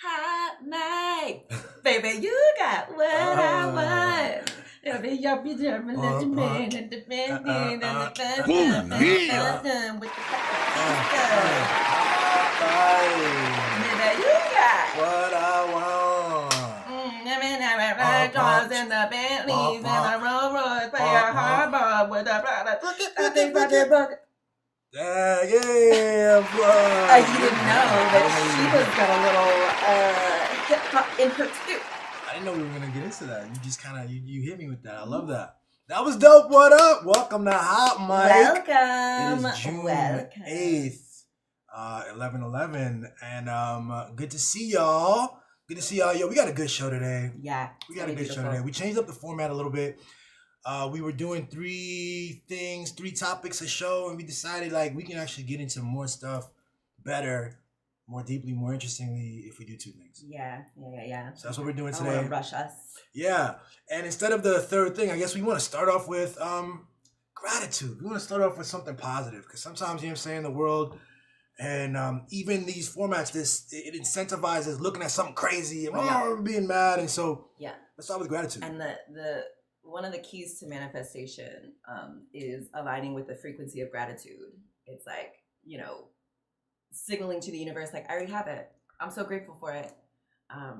hot night. Baby, you got what I want. Baby, you'll be German and the man and the man and the with the Baby, you got what I want. Cars and the Bentleys and the Rolls Royce, play a hard ball with the brother. Bucket. Yeah, You didn't know that she was got a little hip hop in her too. I didn't know we were gonna get into that. You just kind of you hit me with that. I love that. That was dope. What up? Welcome to Hot Mic. Welcome. It is June 8th, 11/11, and good to see y'all. Good to see y'all. Yo, we got a good show today. Yeah, we got a good show today. We changed up the format a little bit. We were doing three topics a show, and we decided like we can actually get into more stuff better, more deeply, more interestingly if we do two things. Yeah. So that's what we're doing today. Don't wanna rush us. Yeah, and instead of the third thing, I guess we want to start off with gratitude. We want to start off with something positive because sometimes, you know what I'm saying, the world and even these formats, it incentivizes looking at something crazy and being mad, and so let's start with gratitude. And the one of the keys to manifestation is aligning with the frequency of gratitude. It's like, signaling to the universe, like, I already have it. I'm so grateful for it.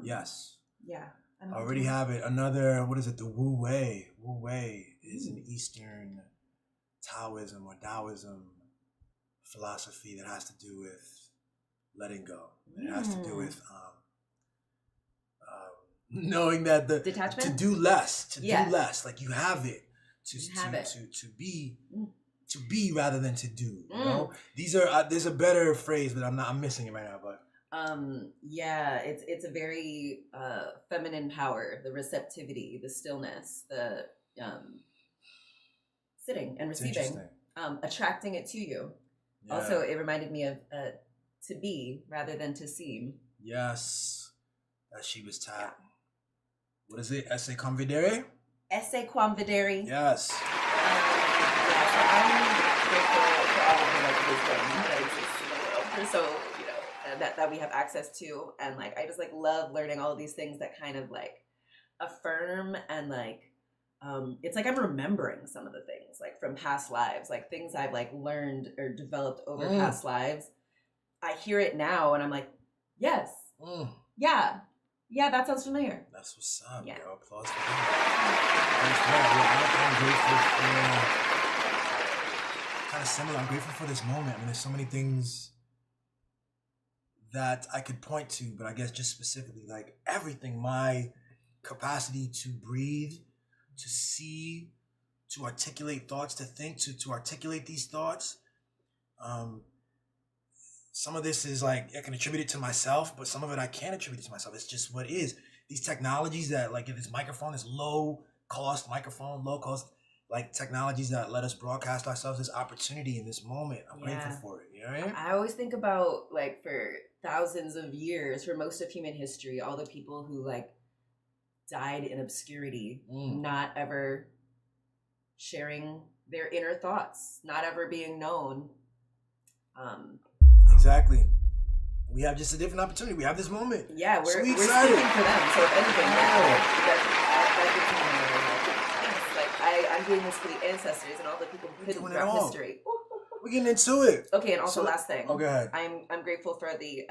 Yes. Yeah. I already have it. Another, what is it? The Wu Wei. Wu Wei is an Eastern Taoism or Taoism philosophy that has to do with letting go. It has to do with knowing that the detachment, to do less, do less. Like you have it to be rather than to do. You know, these are there's a better phrase, but I'm missing it right now. But it's a very feminine power, the receptivity, the stillness, the sitting and receiving, attracting it to you. Yeah. Also, it reminded me of to be rather than to seem. Yes, as she was taught. What is it? Esse quam videre? Esse quam videre. Yes. So I'm grateful for all of the wisdom that exists in the world. So, that we have access to. And I just love learning all of these things that kind of affirm and it's like I'm remembering some of the things from past lives, things I've learned or developed over past lives. I hear it now and I'm like, yes, yeah, that sounds familiar. That's what's up. Yeah. Yo, applause for that. Thanks for that. I'm grateful for kind of similar. I'm grateful for this moment. I mean, there's so many things that I could point to, but I guess just specifically everything, my capacity to breathe, to see, to articulate thoughts, to think, to articulate these thoughts. Some of this is I can attribute it to myself, but some of it I can't attribute it to myself. It's just what is. These technologies that if this microphone is low cost technologies that let us broadcast ourselves, this opportunity in this moment. I'm grateful for it. You know what I mean? I always think about for thousands of years, for most of human history, all the people who died in obscurity, not ever sharing their inner thoughts, not ever being known. Exactly. We have just a different opportunity. We have this moment. Yeah, we're speaking for them. So if anything, I'm doing this for the ancestors and all the people who couldn't throughout history. We're getting into it. Okay, and also last thing. Oh, go ahead. I'm grateful for the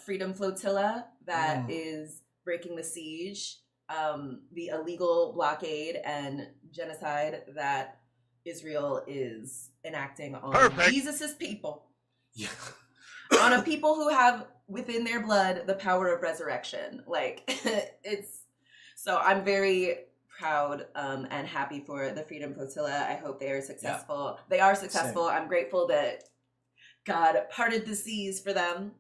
Freedom Flotilla that is breaking the siege, the illegal blockade and genocide that Israel is enacting on Jesus's people. Yeah. On a people who have within their blood the power of resurrection. So I'm very proud and happy for the Freedom Flotilla. I hope they are successful. Yeah. They are successful. Same. I'm grateful that God parted the seas for them.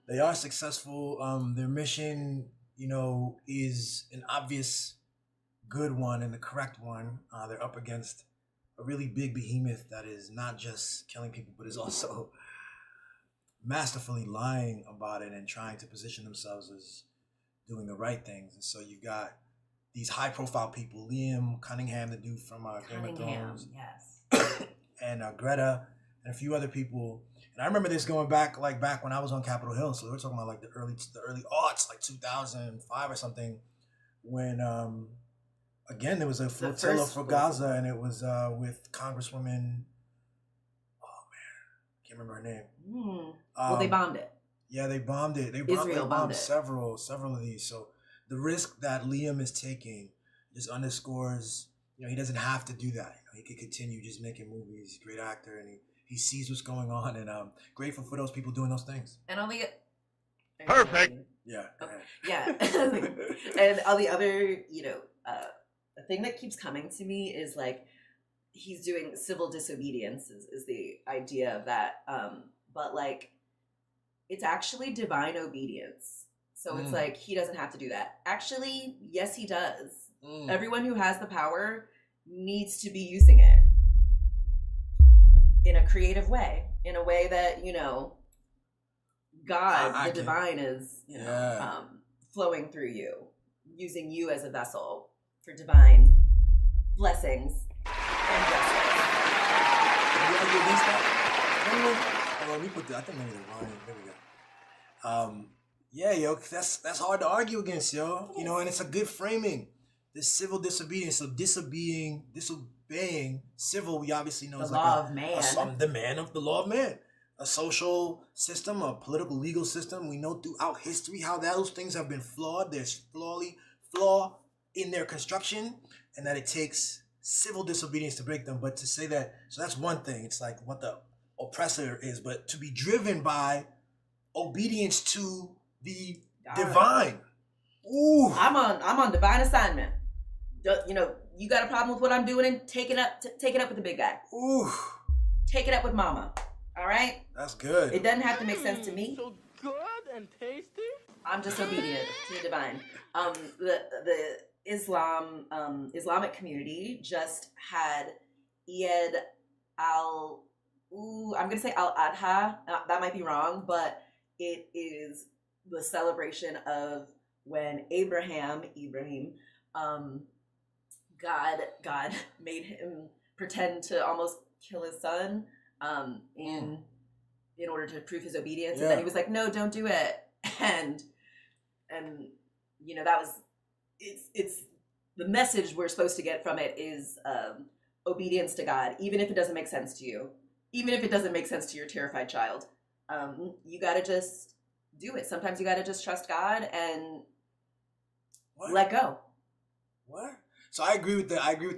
They are successful. Their mission, is an obvious good one and the correct one. They're up against a really big behemoth that is not just killing people, but is also masterfully lying about it and trying to position themselves as doing the right things. And so you've got these high-profile people, Liam Cunningham, the dude from Game of Thrones, yes, and Greta and a few other people. And I remember this going back when I was on Capitol Hill. So we were talking about like the early aughts, like 2005 or something, when again there was a flotilla for Gaza, and it was with Congresswoman. Oh man, can't remember her name. Well, they bombed it. Yeah, they bombed it. Israel bombed it. several of these. So the risk that Liam is taking just underscores, he doesn't have to do that. He could continue just making movies. He's a great actor, and he sees what's going on, and I'm grateful for those people doing those things. And on the perfect. Yeah. Yeah. And on the other, the thing that keeps coming to me is like he's doing civil disobedience is the idea of that. But like it's actually divine obedience. So it's like he doesn't have to do that. Actually, yes, he does. Everyone who has the power needs to be using it in a creative way, in a way that, God, the divine is, flowing through you, using you as a vessel for divine blessings and justice. Did you argue against that? Let me put that. I think maybe the line. There we go. Yeah, yo, that's hard to argue against, yo. And it's a good framing. The civil disobedience, so disobeying civil, we obviously know is the law of man. The law of man. A social system, a political legal system. We know throughout history how those things have been flawed. There's flaw in their construction, and that it takes civil disobedience to break them. But to say that, so that's one thing. It's like what the oppressor is, but to be driven by obedience to the divine. Ooh, I'm on divine assignment. You got a problem with what I'm doing, and take it up with the big guy. Ooh, take it up with mama. All right, that's good. It doesn't have to make sense to me. So good and tasty. I'm just obedient to the divine. The Islamic community just had Eid I'm gonna say Al Adha. That might be wrong, but it is the celebration of when Ibrahim, God made him pretend to almost kill his son, in order to prove his obedience, and then he was like, "No, don't do it." And that was it's the message we're supposed to get from it is obedience to God, even if it doesn't make sense to you, even if it doesn't make sense to your terrified child. You gotta just do it. Sometimes you gotta just trust God and let go. What? So I agree with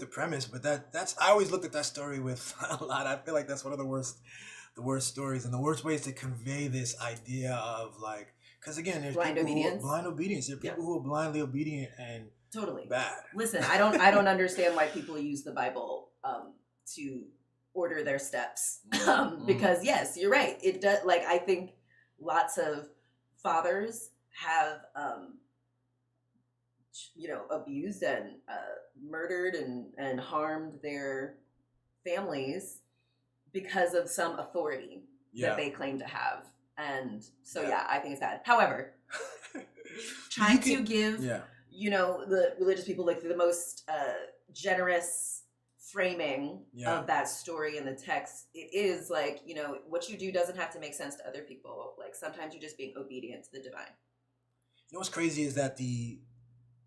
the premise, but that's I always looked at that story with a lot. I feel like that's one of the worst stories and the worst ways to convey this idea of like, because again, there's blind obedience. There are people who are blindly obedient and totally bad. Listen, I don't understand why people use the Bible to order their steps, because yes, you're right. It does. Like I think lots of fathers have abused and murdered and harmed their families because of some authority that they claim to have. And so, I think it's bad. However, trying to give, the religious people like the most generous framing of that story in the text. It is like, what you do doesn't have to make sense to other people. Like sometimes you're just being obedient to the divine. What's crazy is that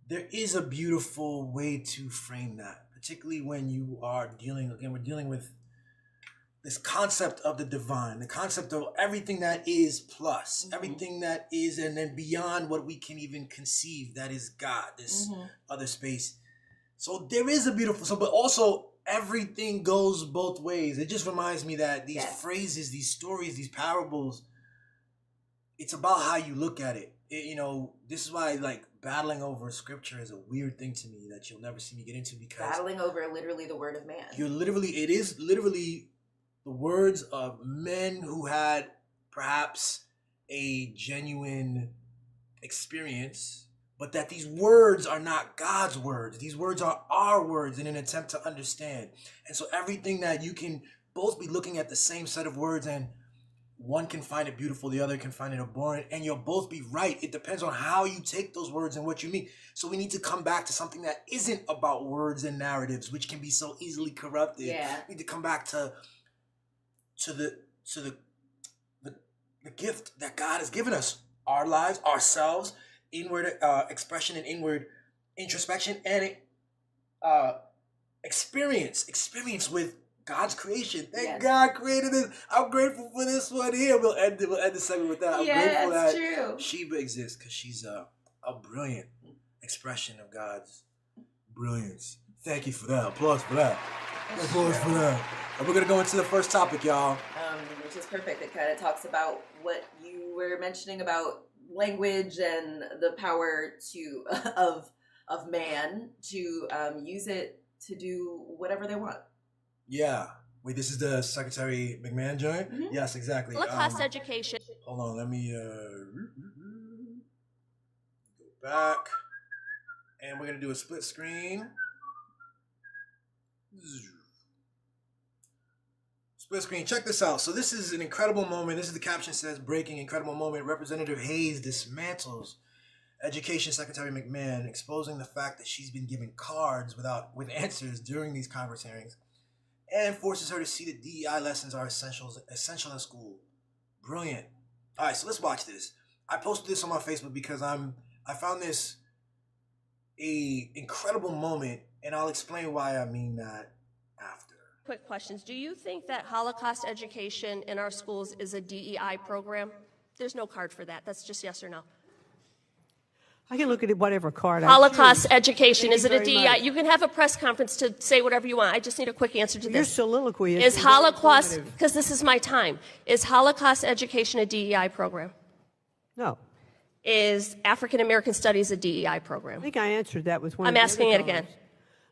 there is a beautiful way to frame that, particularly when you are we're dealing with this concept of the divine, the concept of everything that is plus, everything that is, and then beyond what we can even conceive, that is God, this other space. So there is a beautiful, but also everything goes both ways. It just reminds me that these phrases, these stories, these parables, it's about how you look at it. This is why like battling over scripture is a weird thing to me that you'll never see me get into, because battling over literally the word of man. It is literally the words of men who had perhaps a genuine experience, but that these words are not God's words. These words are our words in an attempt to understand. And so everything that you can both be looking at the same set of words, and one can find it beautiful, the other can find it abhorrent, and you'll both be right. It depends on how you take those words and what you mean. So we need to come back to something that isn't about words and narratives, which can be so easily corrupted. We need to come back to to the gift that God has given us, our lives, ourselves, inward expression and inward introspection, and experience with God's creation. Thank God created this. I'm grateful for this one here. We'll end the segment with that. I'm grateful that true. Sheba exists because she's a brilliant expression of God's brilliance. Thank you for that. Applause for that. Applause for that. And we're gonna go into the first topic, y'all. Which is perfect. It kind of talks about what you were mentioning about language and the power to of man to use it to do whatever they want. Yeah. Wait, this is the Secretary McMahon joint? Mm-hmm. Yes, exactly. Holocaust education. Hold on, let me go back. And we're gonna do a split screen. Split screen, check this out. So this is an incredible moment. This is the caption says, breaking incredible moment. Representative Hayes dismantles Education Secretary McMahon, exposing the fact that she's been given cards with answers during these Congress hearings, and forces her to see that DEI lessons are essential in school. Brilliant. All right, so let's watch this. I posted this on my Facebook because I found this a incredible moment, and I'll explain why I mean that after. Quick questions. Do you think that Holocaust education in our schools is a DEI program? There's no card for that. That's just yes or no. I can look at whatever card I Holocaust choose. education, Thank is you it a very DEI? much. You can have a press conference to say whatever you want. I just need a quick answer to Your this. soliloquy Is very Holocaust, informative. because this is my time, is Holocaust education a DEI program? No. Is African American Studies a DEI I program? think I answered that with one I'm of the asking other it again. callers.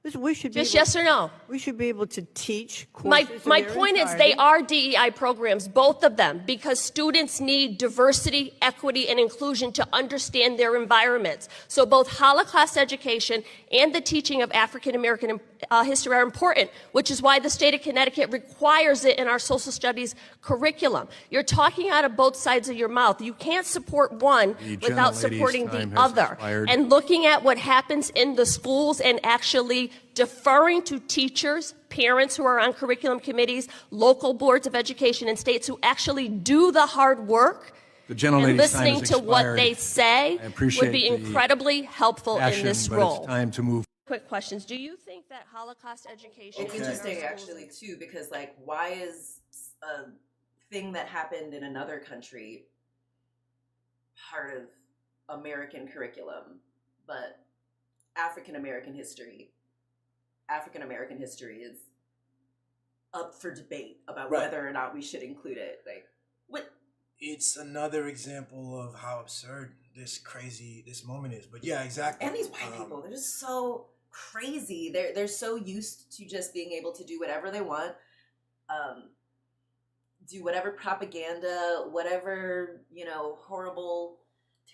Listen, we should Just be able, yes or no? We should be able to teach My courses in their point is they entirety. are DEI programs, both of them, because students need diversity, equity, and inclusion to understand their environments. So both Holocaust education and the teaching of African American history are important, which is why the state of Connecticut requires it in our social studies curriculum. You're talking out of both sides of your mouth. You can't support one without supporting the other. And looking at what happens in the schools and actually deferring to teachers, parents who are on curriculum committees, local boards of education in states who actually do the hard work and listening to what they say would be incredibly helpful in this role. It's time to move. Quick questions. Do you think that Holocaust education... It's interesting, actually, too, because, like, why is a thing that happened in another country part of American curriculum, but African American history is up for debate about whether or not we should include it. Like, what? It's another example of how absurd this moment is. But yeah, exactly. And these white people, they're just so crazy. They're so used to just being able to do whatever they want, do whatever propaganda, whatever, horrible,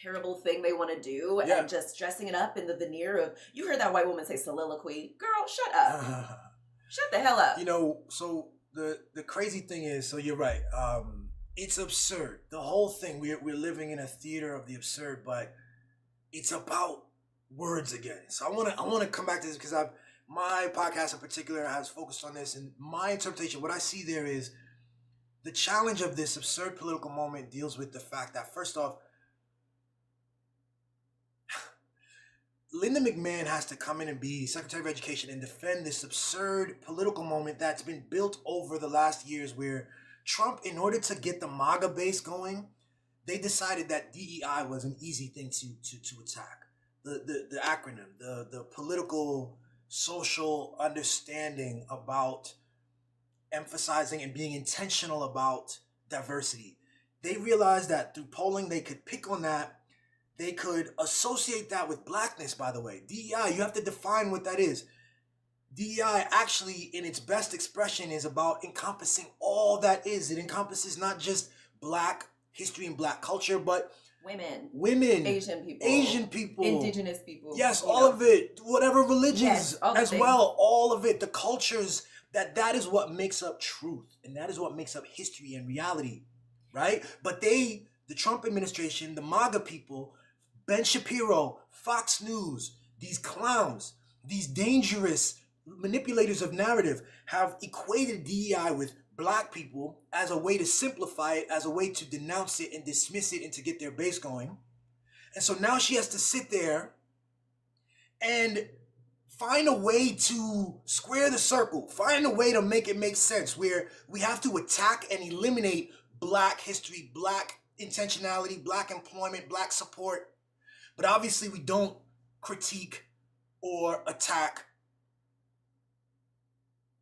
terrible thing they want to do, and just dressing it up in the veneer of, you heard that white woman say soliloquy. Girl, shut up. Shut the hell up. So the crazy thing is, so you're right. It's absurd. The whole thing, we're living in a theater of the absurd, but it's about words again. So I want to come back to this because my podcast in particular has focused on this, and my interpretation, what I see there is the challenge of this absurd political moment deals with the fact that, first off, Linda McMahon has to come in and be Secretary of Education and defend this absurd political moment that's been built over the last years where Trump, in order to get the MAGA base going, they decided that DEI was an easy thing to attack. The acronym, the political, social understanding about emphasizing and being intentional about diversity. They realized that through polling, they could pick on that. They could associate that with blackness, by the way. DEI, you have to define what that is. DEI actually, in its best expression, is about encompassing all that is. It encompasses not just black history and black culture, but women, Asian people, indigenous people. Yes, all of it. Whatever religions as well, all of it. The cultures, that is what makes up truth. And that is what makes up history and reality, right? But the Trump administration, the MAGA people, Ben Shapiro, Fox News, these clowns, these dangerous manipulators of narrative have equated DEI with black people as a way to simplify it, as a way to denounce it and dismiss it and to get their base going. And so now she has to sit there and find a way to square the circle, find a way to make it make sense, where we have to attack and eliminate black history, black intentionality, black employment, black support. But obviously we don't critique or attack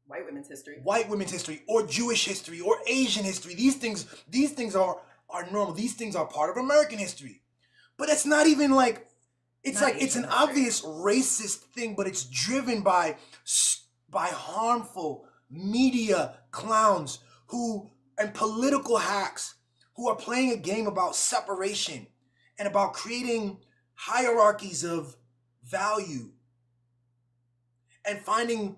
white women's history, or Jewish history, or Asian history. These things are normal. These things are part of American history. But it's not even like, it's like, it's an obvious racist thing, but it's driven by harmful media clowns and political hacks who are playing a game about separation and about creating hierarchies of value and finding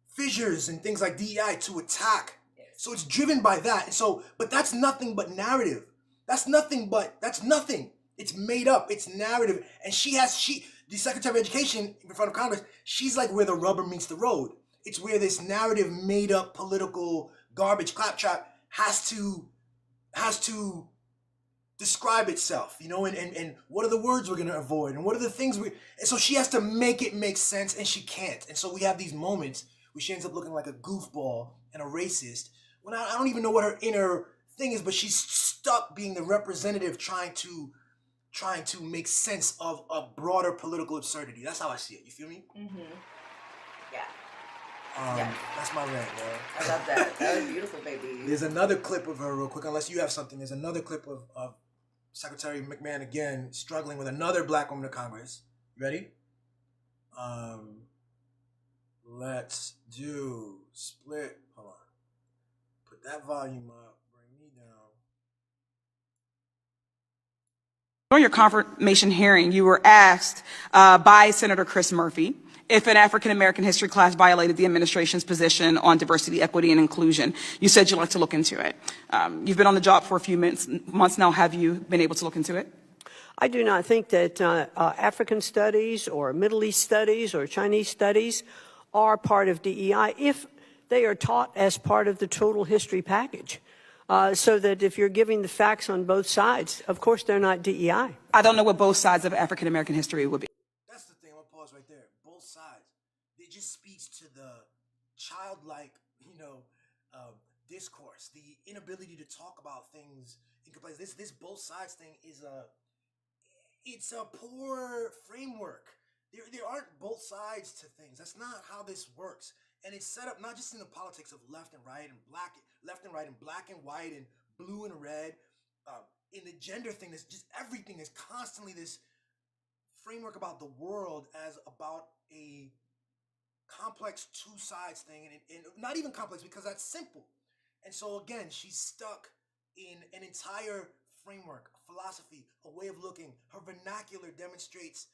fissures and things like DEI to attack. So it's driven by that. And so, but that's nothing but narrative. That's nothing. It's made up. It's narrative. And the Secretary of Education in front of Congress, she's like where the rubber meets the road. It's where this narrative, made up political garbage claptrap has to describe itself, and what are the words we're going to avoid, and what are the things and so she has to make it make sense, and she can't. And so we have these moments where she ends up looking like a goofball and a racist when I don't even know what her inner thing is, but she's stuck being the representative trying to make sense of a broader political absurdity. That's how I see it. You feel me? Mm-hmm. Yeah. That's my rant, bro. I love that. That was beautiful, baby. There's another clip of her real quick, unless you have something. There's another clip of Secretary McMahon again struggling with another black woman in Congress. You ready? Let's do split. Hold on. Put that volume up. Bring me down. During your confirmation hearing, you were asked by Senator Chris Murphy if an African-American history class violated the administration's position on diversity, equity, and inclusion. You said you'd like to look into it. You've been on the job for a few months now. Have you been able to look into it? I do not think that African studies or Middle East studies or Chinese studies are part of DEI if they are taught as part of the total history package. So that if you're giving the facts on both sides, of course they're not DEI. I don't know what both sides of African-American history would be. That's the thing. I'm going to pause right there. Both sides. It just speaks to the childlike, discourse, the inability to talk about things in compliance. This both sides thing it's a poor framework. There aren't both sides to things. That's not how this works. And it's set up not just in the politics of left and right and black and white and blue and red. In the gender thing, there's just everything is constantly this framework about the world as about a complex two sides thing, and not even complex because that's simple. And so again, she's stuck in an entire framework, a philosophy, a way of looking. Her vernacular demonstrates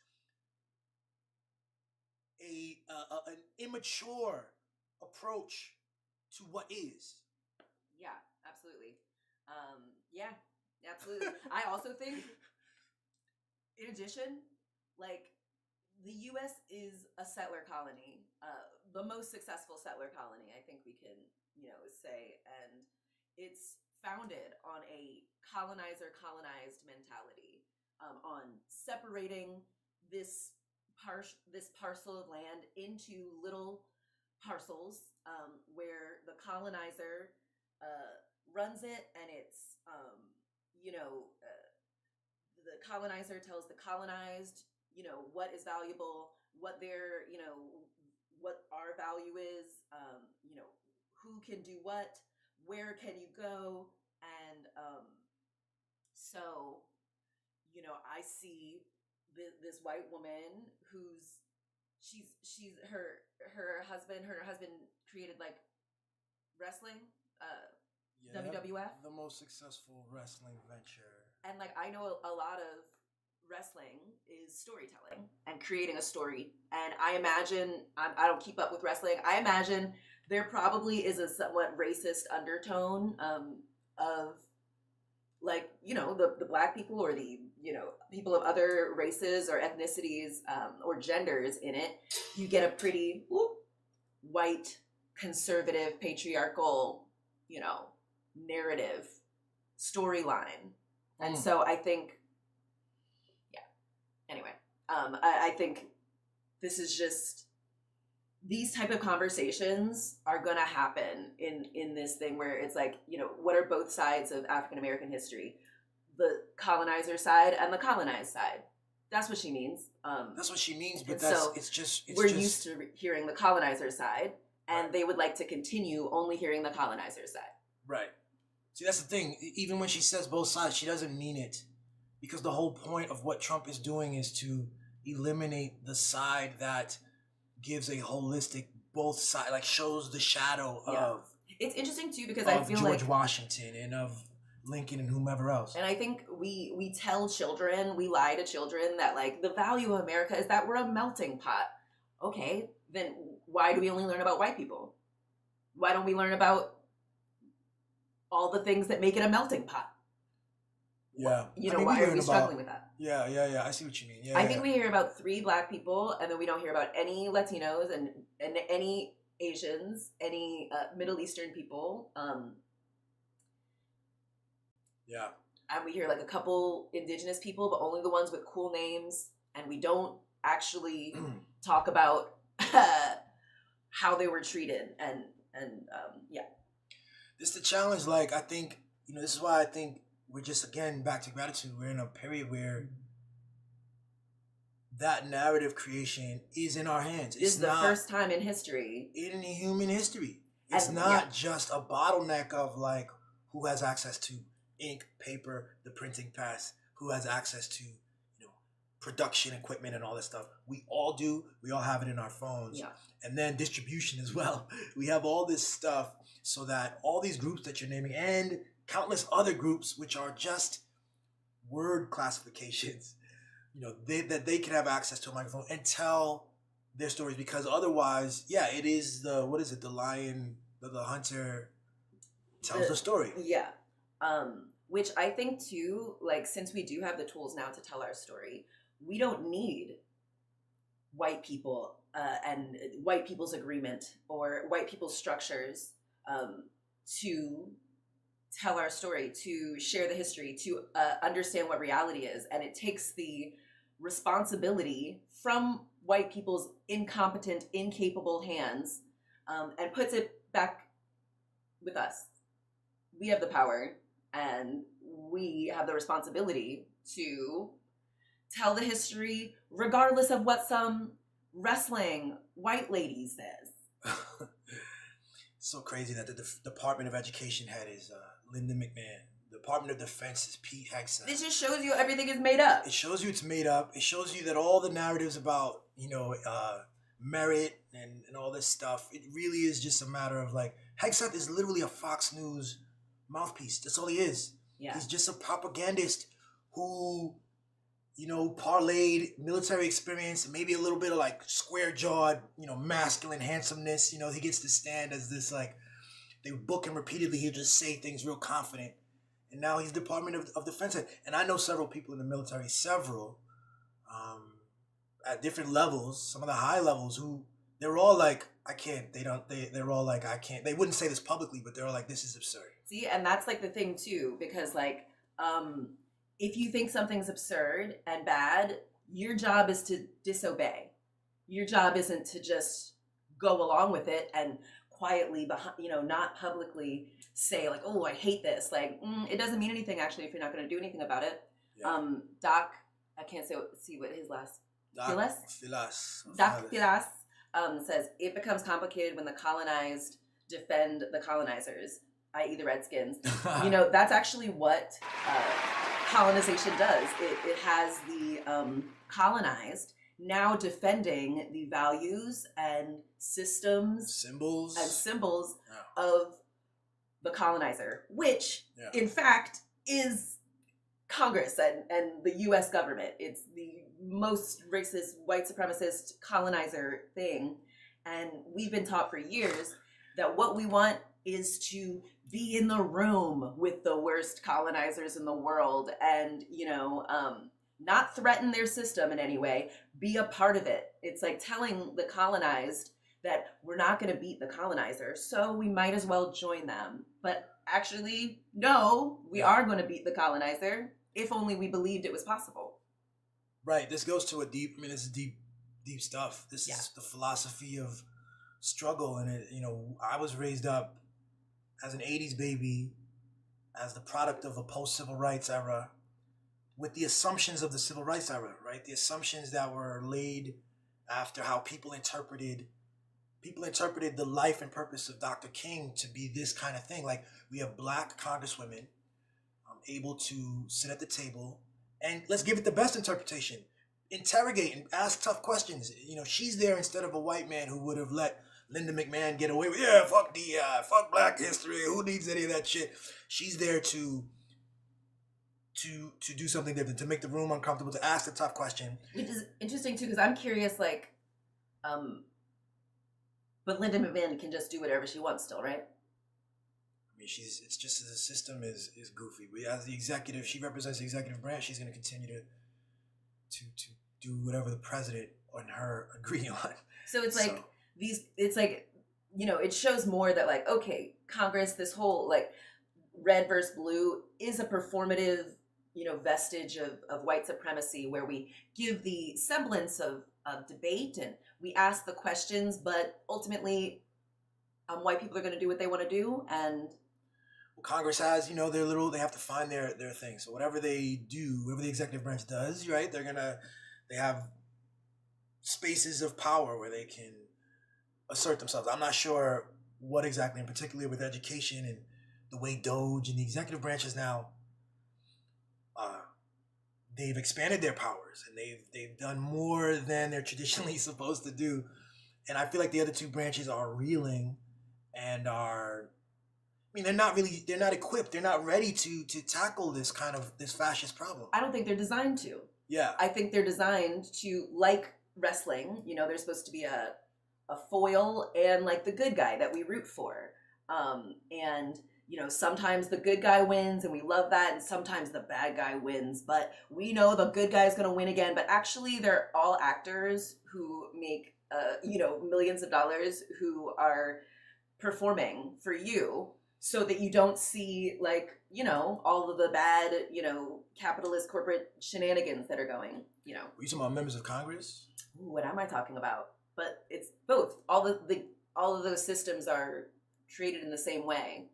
an immature approach to what is. Yeah, absolutely. Yeah, absolutely. I also think, in addition, like, the U.S. is a settler colony, the most successful settler colony, I think we can, say, and it's founded on a colonizer-colonized mentality, on separating this parcel of land into little parcels, where the colonizer runs it, and it's the colonizer tells the colonized what is valuable, what their what our value is, who can do what, where can you go, and so I see this white woman who's her husband created like wrestling, WWF, the most successful wrestling venture. And like I know a lot of wrestling is storytelling and creating a story, and I imagine I don't keep up with wrestling. I imagine there probably is a somewhat racist undertone of like the black people or the people of other races or ethnicities or genders in it. You get a pretty white, conservative, patriarchal, you know, narrative, storyline. And so I think, yeah, anyway, I think this is just, these type of conversations are going to happen in this thing where it's like, you know, what are both sides of African American history? The colonizer side and the colonized side. That's what she means. That's what she means, but we're used to hearing the colonizer side, and they would like to continue only hearing the colonizer side. Right. See, that's the thing. Even when she says both sides, she doesn't mean it, because the whole point of what Trump is doing is to eliminate the side that gives a holistic both sides, like shows the shadow of. It's interesting too, because I feel George like Washington and of Lincoln and whomever else. And I think we tell children, we lie to children that like the value of America is that we're a melting pot. Okay, then why do we only learn about white people? Why don't we learn about all the things that make it a melting pot? Yeah. You know, why are we struggling with that? Yeah. I see what you mean. Yeah. I think we hear about 3 Black people, and then we don't hear about any Latinos and any Asians, any Middle Eastern people. Yeah. And we hear like a couple indigenous people, but only the ones with cool names. And we don't actually talk about how they were treated. And yeah. This is the challenge. Like, I think, you know, this is why I think we're just, again, back to gratitude. We're in a period where that narrative creation is in our hands. It's the first time in history. In human history. It's not just a bottleneck of like who has access to ink, paper, the printing press, who has access to, you know, production equipment and all this stuff. We all do. We all have it in our phones. Yeah. And then distribution as well. We have all this stuff so that all these groups that you're naming and countless other groups, which are just word classifications, you know, that they can have access to a microphone and tell their stories, because otherwise, it is the lion, the hunter tells the story. Yeah. Which I think too, like, since we do have the tools now to tell our story, we don't need white people and white people's agreement or white people's structures to tell our story, to share the history, to understand what reality is. And it takes the responsibility from white people's incompetent, incapable hands and puts it back with us. We have the power, and we have the responsibility to tell the history regardless of what some wrestling white lady says. So crazy that the Department of Education head is Linda McMahon. The Department of Defense is Pete Hegseth. This just shows you everything is made up. It shows you it's made up. It shows you that all the narratives about, you know, merit and all this stuff, it really is just a matter of like, Hegseth is literally a Fox News mouthpiece. That's all he is. Yeah. He's just a propagandist who, you know, parlayed military experience and maybe a little bit of like square-jawed, you know, masculine handsomeness. You know, he gets to stand as this, like, they book him repeatedly. He'll just say things real confident. And now he's Department of Defense head. And I know several people in the military, at different levels, some of the high levels, who they're all like, I can't, they're all like, I can't. They wouldn't say this publicly, but they're all like, this is absurd. See, and that's like the thing too, because like, if you think something's absurd and bad, your job is to disobey. Your job isn't to just go along with it and quietly, you know, not publicly say like, oh, I hate this. Like, it doesn't mean anything actually if you're not going to do anything about it. Yeah. Doc, I can't see what his last. Doc Filas says, it becomes complicated when the colonized defend the colonizers, i.e. the Redskins. You know, that's actually what colonization does. It has the colonized now defending the values and symbols of the colonizer, which in fact is Congress and the US government. It's the most racist, white supremacist colonizer thing. And we've been taught for years that what we want is to be in the room with the worst colonizers in the world and, you know, not threaten their system in any way, be a part of it. It's like telling the colonized that we're not going to beat the colonizer, so we might as well join them. But actually, no, we are going to beat the colonizer if only we believed it was possible. Right. This goes to this is deep stuff. This is the philosophy of struggle. And I was raised up as an 80s baby, as the product of a post-civil rights era, with the assumptions of the civil rights era, right? The assumptions that were laid after how people interpreted the life and purpose of Dr. King to be this kind of thing. Like, we have black congresswomen able to sit at the table, and let's give it the best interpretation. Interrogate and ask tough questions. She's there instead of a white man who would have let Linda McMahon get away with, fuck DEI, fuck black history, who needs any of that shit? She's there to do something different, to make the room uncomfortable, to ask the tough question. Which is interesting too, because I'm curious, but Linda McMahon can just do whatever she wants still, right? I mean, it's just as the system is goofy. As the executive, she represents the executive branch. She's going to continue to do whatever the president and her agree on. So it's like it shows more that okay, Congress, this whole red versus blue is a performative, vestige of white supremacy, where we give the semblance of debate and we ask the questions, but ultimately white people are going to do what they want to do. And Congress has, they have to find their thing. So whatever they do, whatever the executive branch does, right, they have spaces of power where they can assert themselves. I'm not sure what exactly, in particular with education and the way Doge and the executive branch is now, they've expanded their powers and they've done more than they're traditionally supposed to do. And I feel like the other two branches are reeling and they're not equipped. They're not ready to tackle this fascist problem. I don't think they're designed to. Yeah. I think they're designed to, like wrestling, there's supposed to be a foil and the good guy that we root for. And sometimes the good guy wins and we love that, and sometimes the bad guy wins, but we know the good guy is going to win again. But actually, they're all actors who make millions of dollars, who are performing for you, so that you don't see all of the bad capitalist corporate shenanigans that are going. Were you talking about members of Congress? Ooh, what am I talking about? But it's both. All of those systems are created in the same way,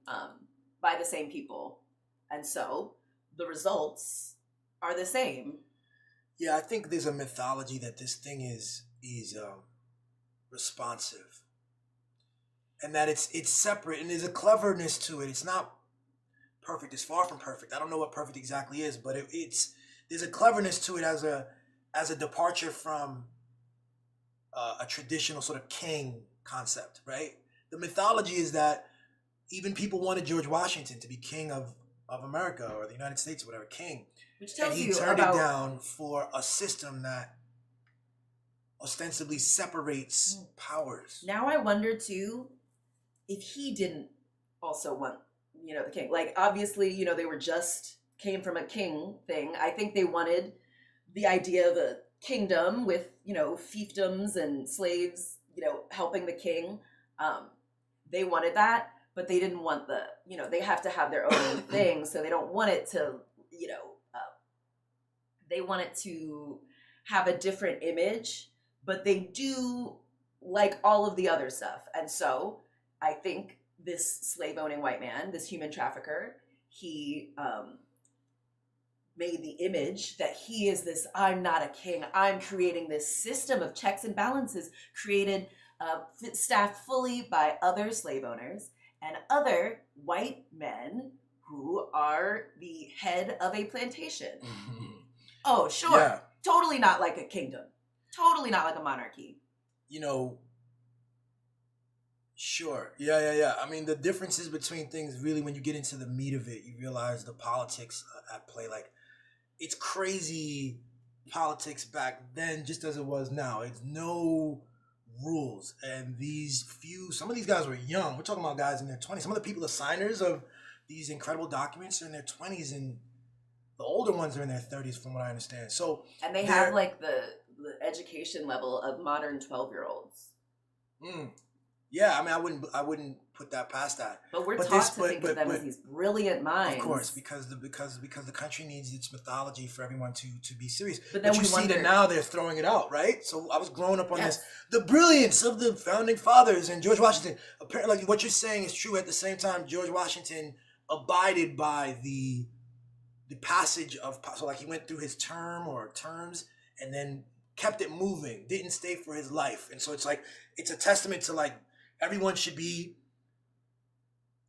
by the same people, and so the results are the same. Yeah, I think there's a mythology that this thing is responsive, and that it's separate, and there's a cleverness to it. It's not perfect. It's far from perfect. I don't know what perfect exactly is, but there's a cleverness to it as a departure from a traditional sort of king concept, right? The mythology is that even people wanted George Washington to be king of America or the United States, whatever, king. Which tells and he turned it down for a system that ostensibly separates powers. Now I wonder too if he didn't also want, the king. Obviously, they came from a king thing. I think they wanted the idea of a kingdom with, fiefdoms and slaves, helping the king. They wanted that, but they didn't want they have to have their own thing. So they don't want it to, they want it to have a different image, but they do like all of the other stuff. And so I think this slave-owning white man, this human trafficker, he made the image that he is this, I'm not a king, I'm creating this system of checks and balances created, staffed fully by other slave owners and other white men who are the head of a plantation. Mm-hmm. Oh, sure. Yeah. Totally not like a kingdom. Totally not like a monarchy. Sure. Yeah. I mean, the differences between things, really, when you get into the meat of it, you realize the politics at play. It's crazy politics back then, just as it was now. It's no rules. And some of these guys were young. We're talking about guys in their 20s. Some of the people, the signers of these incredible documents, are in their 20s, and the older ones are in their 30s, from what I understand. So, and they have the education level of modern 12-year-olds. Yeah, I mean, I wouldn't put that past that. But we're But taught this- to think of them as these brilliant minds. Of course, because the country needs its mythology for everyone to be serious. But then you we see wonder- that now they're throwing it out, right? So I was growing up on Yes. this, the brilliance of the founding fathers and George Washington. Apparently, like, what you're saying is true. At the same time, George Washington abided by the passage of, so like he went through his term or terms and then kept it moving, didn't stay for his life. And so it's like, it's a testament to like everyone should be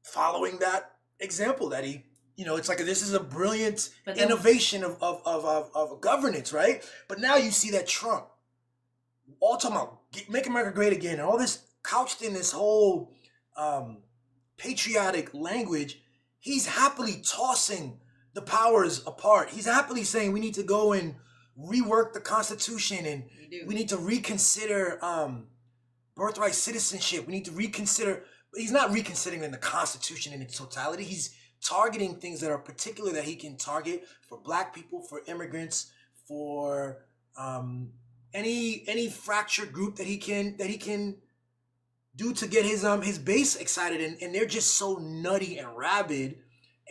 following that example that he, it's like this is a brilliant But then- innovation of governance, right? But now you see that Trump all talking about make America great again and all this couched in this whole patriotic language. He's happily tossing the powers apart. He's happily saying we need to go and rework the Constitution and we need to reconsider birthright citizenship. We need to reconsider. He's not reconsidering the Constitution in its totality. He's targeting things that are particular that he can target for Black people, for immigrants, for any fractured group that he can do to get his base excited. And they're just so nutty and rabid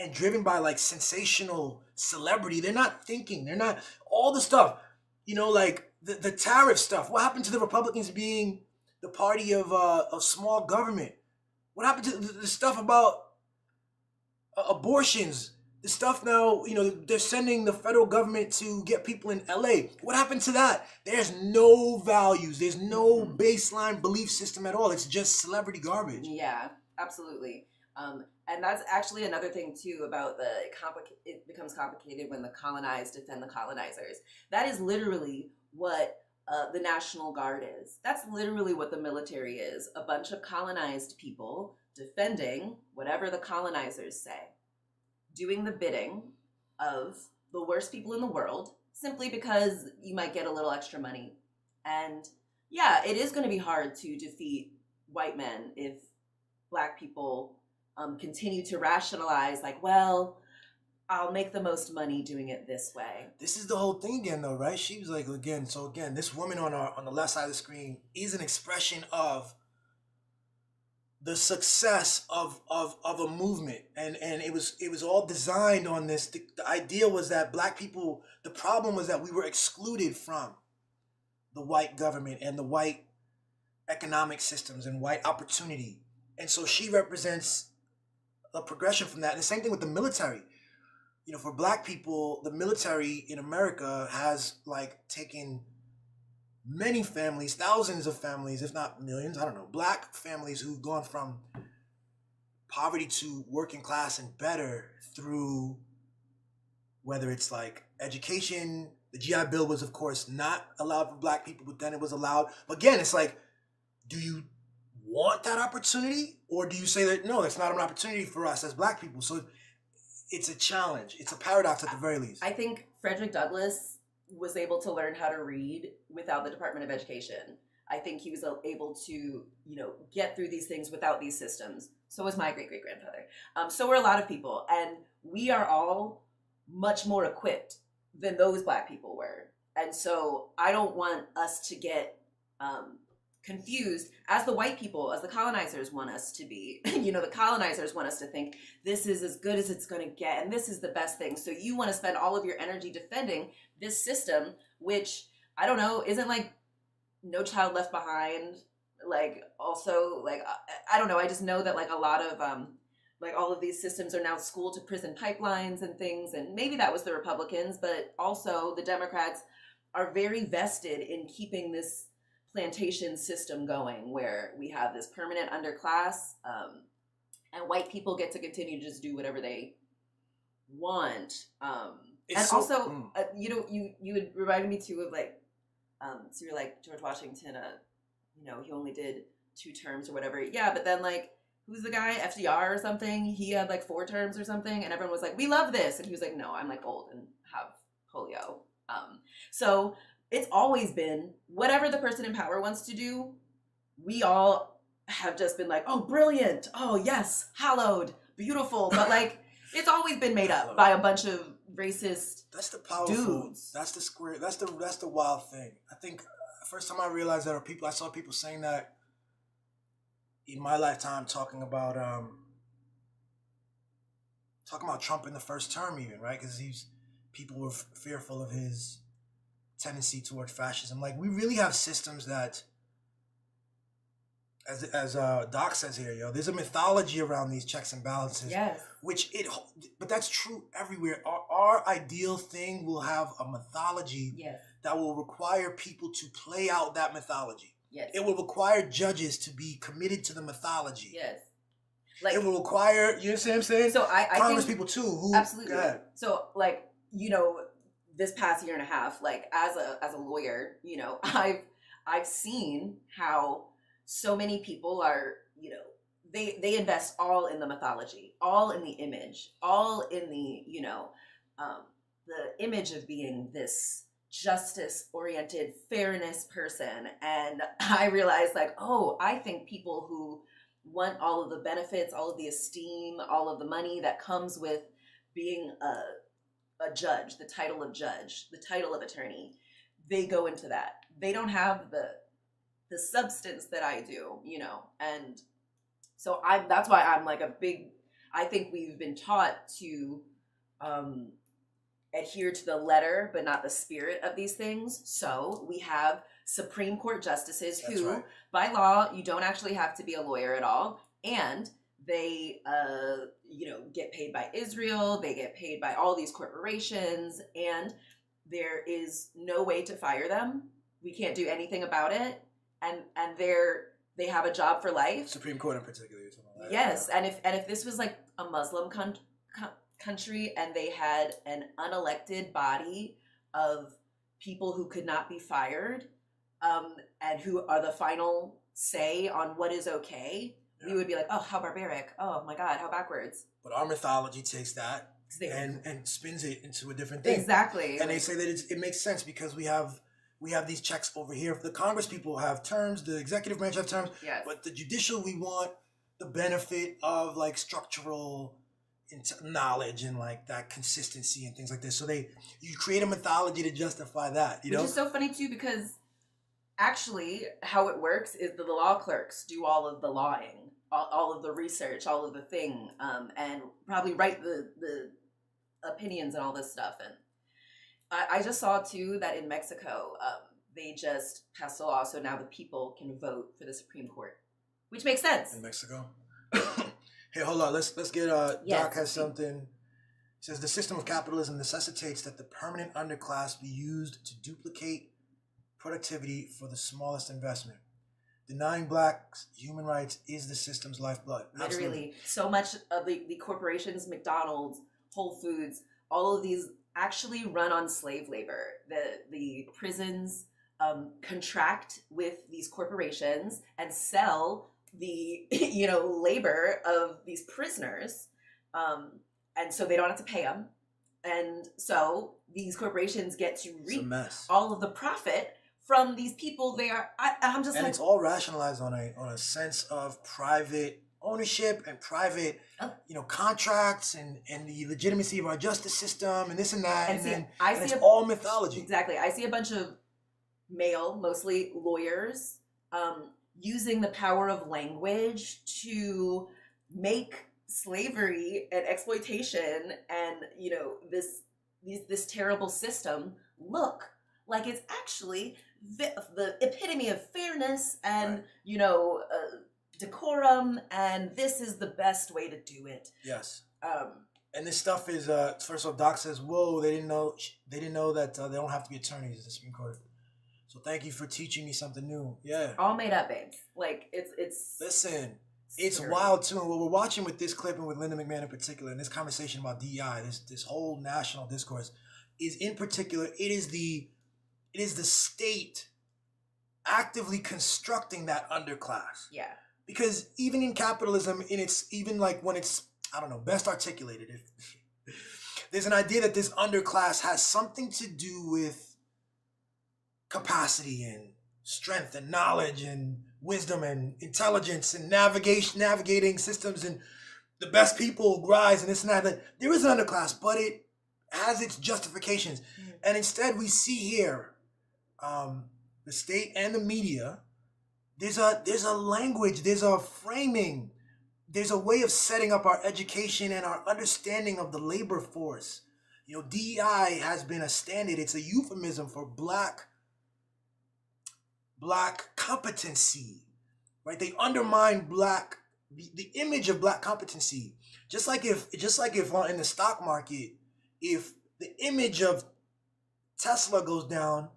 and driven by like sensational celebrity. They're not thinking. They're not all the stuff, like the tariff stuff. What happened to the Republicans being the party of small government? What happened to the stuff about abortions? The stuff now, they're sending the federal government to get people in LA. What happened to that? There's no values. There's no baseline belief system at all. It's just celebrity garbage. Yeah, absolutely. And that's actually another thing too about it becomes complicated when the colonized defend the colonizers. That is literally what the National Guard is. That's literally what the military is. A bunch of colonized people defending whatever the colonizers say, doing the bidding of the worst people in the world simply because you might get a little extra money. And yeah, it is going to be hard to defeat white men if Black people continue to rationalize like, well, I'll make the most money doing it this way. This is the whole thing again, though, right? She was like, again, this woman on the left side of the screen is an expression of the success of a movement, and it was all designed on this. The idea was that Black people, the problem was that we were excluded from the white government and the white economic systems and white opportunity, and so she represents a progression from that. And the same thing with the military. For Black people, the military in America has like taken many families, thousands of families, if not millions, I don't know, Black families who've gone from poverty to working class and better through whether it's like education. The GI Bill was, of course, not allowed for Black people, but then it was allowed. But again, it's like, do you want that opportunity? Or do you say that, no, that's not an opportunity for us as Black people? So it's a challenge. It's a paradox at the very least. I think Frederick Douglass was able to learn how to read without the Department of Education. I think he was able to, get through these things without these systems. So was my great-great-grandfather. So were a lot of people. And we are all much more equipped than those Black people were. And so I don't want us to get confused as the white people, as the colonizers want us to be. The colonizers want us to think this is as good as it's going to get and this is the best thing. So you want to spend all of your energy defending this system, which, I don't know, isn't like No Child Left Behind. Like, also, like, I don't know. I just know that like a lot of like all of these systems are now school to prison pipelines and things. And maybe that was the Republicans, but also the Democrats are very vested in keeping this plantation system going where we have this permanent underclass and white people get to continue to just do whatever they want. You had reminded me too of like, so you're like George Washington, he only did 2 terms or whatever. Yeah, but then like, who's the guy? FDR or something? He had like 4 terms or something, and everyone was like, we love this. And he was like, no, I'm like old and have polio. So it's always been whatever the person in power wants to do, we all have just been like, oh, brilliant. Oh, yes, hallowed, beautiful. But like, it's always been made up by a bunch of racist That's the powerful dudes. That's the square. That's the wild thing. I think first time I realized that I saw people saying that in my lifetime talking about Trump in the first term, even, right? Because people were fearful of his tendency toward fascism. Like, we really have systems that, as Doc says here, there's a mythology around these checks and balances. Yes. But that's true everywhere. Our ideal thing will have a mythology Yes. that will require people to play out that mythology. Yes. It will require judges to be committed to the mythology. Yes. Like, it will require, you know what I'm saying? So I Congress think, people too. Who, absolutely. Go ahead. So, like, this past year and a half, like, as a lawyer, I've seen how so many people are, they invest all in the mythology, all in the image, all in the, the image of being this justice-oriented fairness person. And I realized, like, oh, I think people who want all of the benefits, all of the esteem, all of the money that comes with being a judge, the title of judge, the title of attorney, they go into that. They don't have the substance that I do, and so that's why I'm like I think we've been taught to adhere to the letter but not the spirit of these things. So we have Supreme Court justices That's who, right. by law, you don't actually have to be a lawyer at all, and they get paid by Israel, they get paid by all these corporations, and there is no way to fire them. We can't do anything about it, and they have a job for life. Supreme Court in particular. Like that. Yes, and if this was like a Muslim country and they had an unelected body of people who could not be fired, and who are the final say on what is okay, we would be like, oh, how barbaric! Oh my God, how backwards! But our mythology takes that and spins it into a different thing. Exactly, and they say that it makes sense because we have these checks over here. The Congress people have terms, the executive branch have terms, yes. But the judicial, we want the benefit of like structural knowledge and like that consistency and things like this. So you create a mythology to justify that, Which is so funny too, because actually how it works is the law clerks do all of the lawing, all of the research, all of the thing, and probably write the opinions and all this stuff. And I just saw too that in Mexico, they just passed a law so now the people can vote for the Supreme Court, which makes sense. In Mexico. Hey, hold on. Let's get Yes. Doc has something. He says the system of capitalism necessitates that the permanent underclass be used to duplicate productivity for the smallest investment. Denying blacks human rights is the system's lifeblood. Literally, Absolutely. so much of the corporations, McDonald's, Whole Foods, all of these actually run on slave labor. The prisons contract with these corporations and sell the labor of these prisoners, and so they don't have to pay them, and so these corporations get to reap all of the profit from these people. I'm just, and like, it's all rationalized on a sense of private ownership and private contracts and the legitimacy of our justice system and this and that, and it's all mythology. Exactly. I see a bunch of male, mostly lawyers, using the power of language to make slavery and exploitation and this terrible system look like it's actually the epitome of fairness and right. Decorum, and this is the best way to do it. Yes. And this stuff is first of all, Doc says, whoa, they didn't know that they don't have to be attorneys at the Supreme Court. So thank you for teaching me something new. Yeah. All made up, babes. Like, it's listen, it's wild too. And what we're watching with this clip and with Linda McMahon in particular, and this conversation about DEI, this whole national discourse, is in particular, it is the state actively constructing that underclass. Yeah. Because even in capitalism, even like when it's, I don't know, best articulated, there's an idea that this underclass has something to do with capacity and strength and knowledge and wisdom and intelligence and navigating systems, and the best people rise and this and that. There is an underclass, but it has its justifications. Mm-hmm. And instead we see here the state and the media there's a language, there's a framing, there's a way of setting up our education and our understanding of the labor force. You know, DEI has been a standard. It's a euphemism for black competency, right? They undermine the image of black competency. Just like if in the stock market, if the image of Tesla goes down,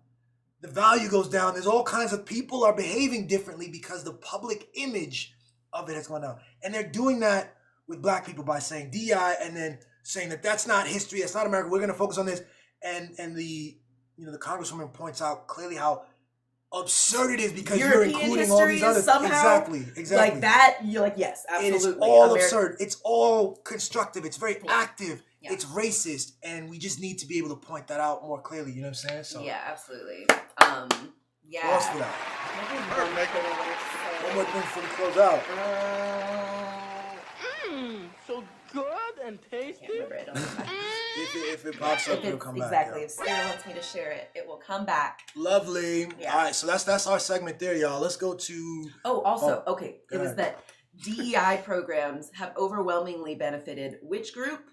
the value goes down. There's all kinds of people are behaving differently because the public image of it has gone down. And they're doing that with black people by saying DEI and then saying that that's not history, that's not America. We're going to focus on this. And the congresswoman points out clearly how absurd it is because you're including all these other exactly like that. You're like, yes, absolutely. It is all absurd. It's all constructive. It's very active. Yeah. It's racist, and we just need to be able to point that out more clearly. You know what I'm saying? So yeah, absolutely. Yeah. Lost for that. One more thing before we close out. So good and tasty. I can't remember it. Don't come back. If it pops up, it'll come back. Exactly. Yeah. If Sarah wants me to share it, it will come back. Lovely. Yeah. All right, so that's our segment there, y'all. Let's go to. Okay. It was that DEI programs have overwhelmingly benefited which group?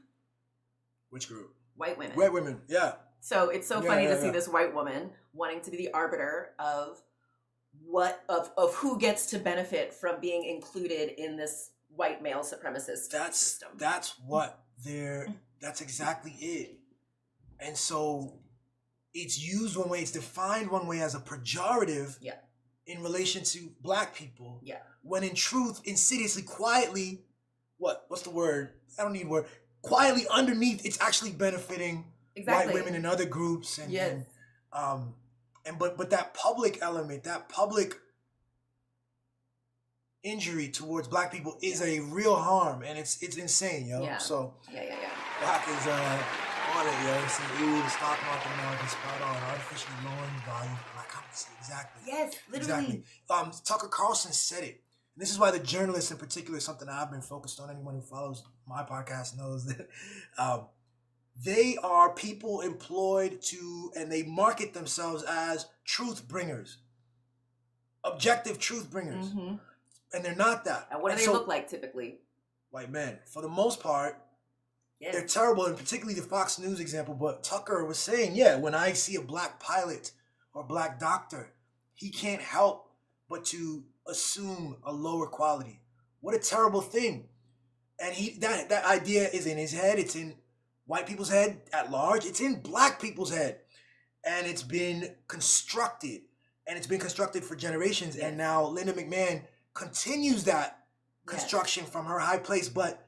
Which group? White women. White women. Yeah. So it's so funny to see this white woman wanting to be the arbiter of who gets to benefit from being included in this white male supremacist system. That's exactly it. And so it's used one way, it's defined one way as a pejorative in relation to black people. Yeah. When in truth, insidiously, quietly, what's the word? I don't need a word. Quietly underneath, it's actually benefiting white women and other groups, but that public element, that public injury towards black people is a real harm, and it's insane, yo. Yeah. So Black is on it, yo. It's the stock market now is spot on. Artificially lowering the value of black competency. Exactly. Yes, literally. Exactly. Tucker Carlson said it. And this is why the journalists in particular is something I've been focused on. Anyone who follows my podcast knows that they are people employed and they market themselves as truth bringers, objective truth bringers. Mm-hmm. And they're not that. And what do they look like typically? White men. For the most part, they're terrible, and particularly the Fox News example. But Tucker was saying, when I see a black pilot or black doctor, he can't help but to assume a lower quality. What a terrible thing. And that idea is in his head. It's in white people's head at large. It's in black people's head. And it's been constructed. And it's been constructed for generations. Yes. And now Linda McMahon continues that construction from her high place, but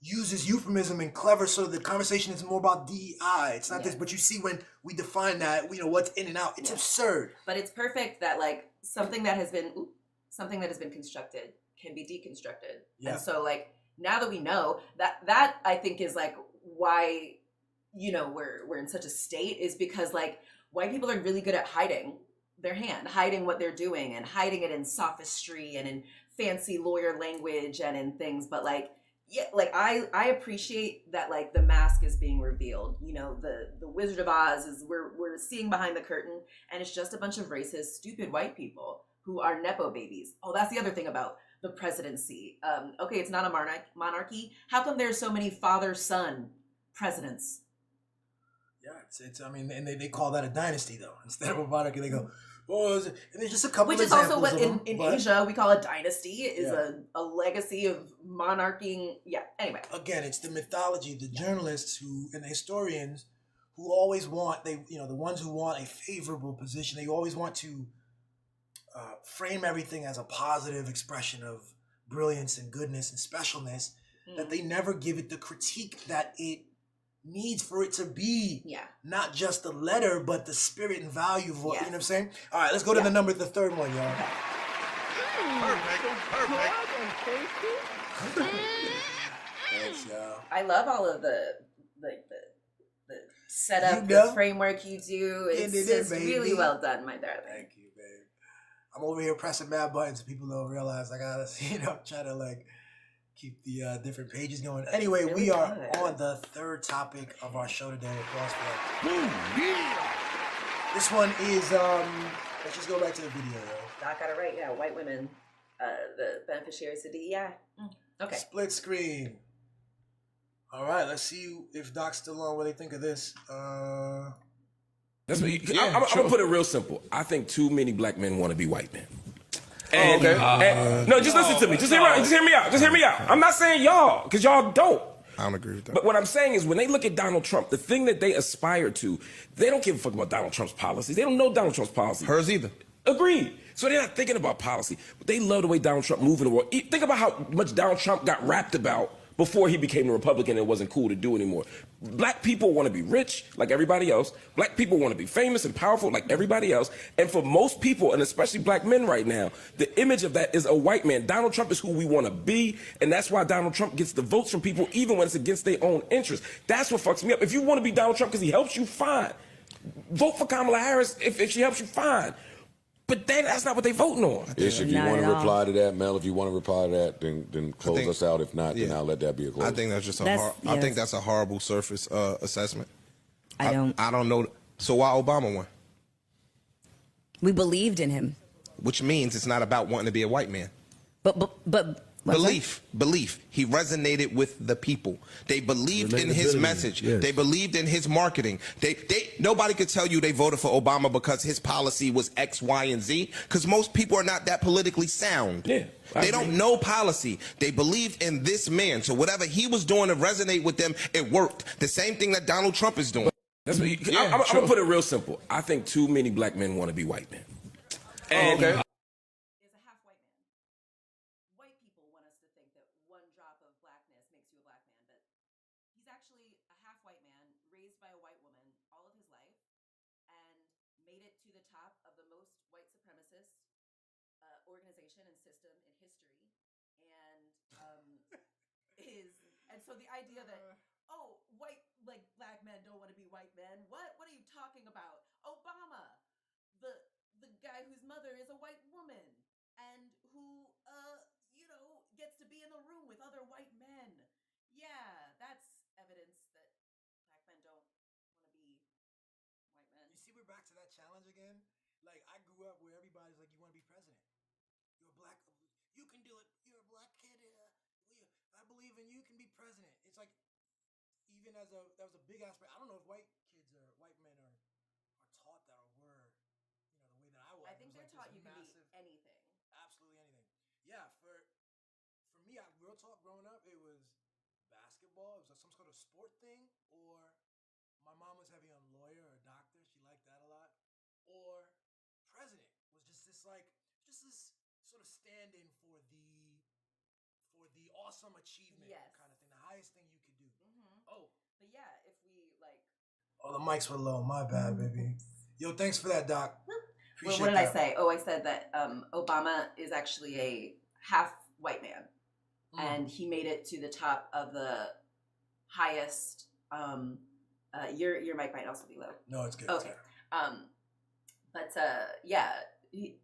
uses euphemism and clever, so the conversation is more about DEI. It's not this, but you see when we define that, what's in and out. It's absurd. But it's perfect that like something that has been constructed can be deconstructed. Yeah. And so like now that we know that I think is like why we're in such a state, is because like white people are really good at hiding their hand, hiding what they're doing, and hiding it in sophistry and in fancy lawyer language and in things. But like, I appreciate that like the mask is being revealed. The Wizard of Oz is we're seeing behind the curtain, and it's just a bunch of racist, stupid white people who are Nepo babies. Oh, that's the other thing about the presidency. Okay, it's not a monarchy. How come there's so many father-son presidents? Yeah, it's I mean, and they call that a dynasty though. Instead of a monarchy, they go, and there's just a couple of examples. Which is also what in Asia we call a dynasty, is a legacy of monarchy. Yeah, anyway. Again, it's the mythology, the journalists and the historians who always want, the ones who want a favorable position, they always want to frame everything as a positive expression of brilliance and goodness and specialness, that they never give it the critique that it needs for it to be not just the letter, but the spirit and value of what, you know what I'm saying? All right, let's go to the third one, y'all. Perfect. Thanks, y'all. I love all of the setup, the framework you do. It's really well done, my darling. Thank you, babe. I'm over here pressing mad buttons. People don't realize I gotta, try to like keep the different pages going. Anyway, really we are on the third topic of our show today. This one is let's just go back to the video, though. Doc got it right. Yeah, white women, the beneficiaries of DEI. Okay. Split screen. All right, let's see if Doc's still on. What they think of this? That's what I'm gonna put it real simple. I think too many black men want to be white men. And, no, just listen to me. Just hear me out. Just hear me out. I'm not saying y'all, because y'all don't. I don't agree with that. But what I'm saying is when they look at Donald Trump, the thing that they aspire to, they don't give a fuck about Donald Trump's policies. They don't know Donald Trump's policies. Hers either. Agreed. So they're not thinking about policy. But they love the way Donald Trump moved in the world. Think about how much Donald Trump got rapped about before he became a Republican and it wasn't cool to do anymore. Black people want to be rich like everybody else. Black people want to be famous and powerful like everybody else. And for most people, and especially black men right now, the image of that is a white man. Donald Trump is who we want to be, and that's why Donald Trump gets the votes from people even when it's against their own interests. That's what fucks me up. If you want to be Donald Trump because he helps you, fine. Vote for Kamala Harris if she helps you, fine. But that's not what they voting on. Ish, if you want to reply to that, Mel, if you want to reply to that, then close us out. If not, then I'll let that be a close. I think that's just I think that's a horrible surface assessment. I don't know. So why Obama won? We believed in him. Which means it's not about wanting to be a white man. But Belief. He resonated with the people. They believed in his message. Yes. They believed in his marketing. Nobody could tell you they voted for Obama because his policy was X, Y, and Z, because most people are not that politically sound. Yeah, they don't know policy. They believed in this man. So whatever he was doing to resonate with them, it worked. The same thing that Donald Trump is doing. I'm gonna put it real simple. I think too many black men want to be white men. And organization and system in history, and so the idea that white black men don't want to be white men. What are you talking about? Obama, the guy whose mother is a white woman and who gets to be in the room with other white men. Yeah, that's evidence that black men don't want to be white men. You see, we're back to that challenge again. Like, I grew up where everybody's like, you want to be president. You're black. You can do it. You're a black kid. I believe in you. Can be president. It's like, even that was a big aspect. I don't know if white kids or white men are taught that or were, the way that I was. I think they're taught you can be anything. Absolutely anything. Yeah. For me, real talk, growing up, it was basketball. It was some sort of sport thing, or my mom was heavy on lawyer or doctor. She liked that a lot. Or president was just this sort of stand-in for the awesome achievement kind of thing, the highest thing you could do. But yeah, if we Oh, the mics were low. My bad, baby. Yo, thanks for that, Doc. Well, what did I say? Oh, I said that Obama is actually a half white man, and he made it to the top of the highest. Your mic might also be low. No, it's good. Okay.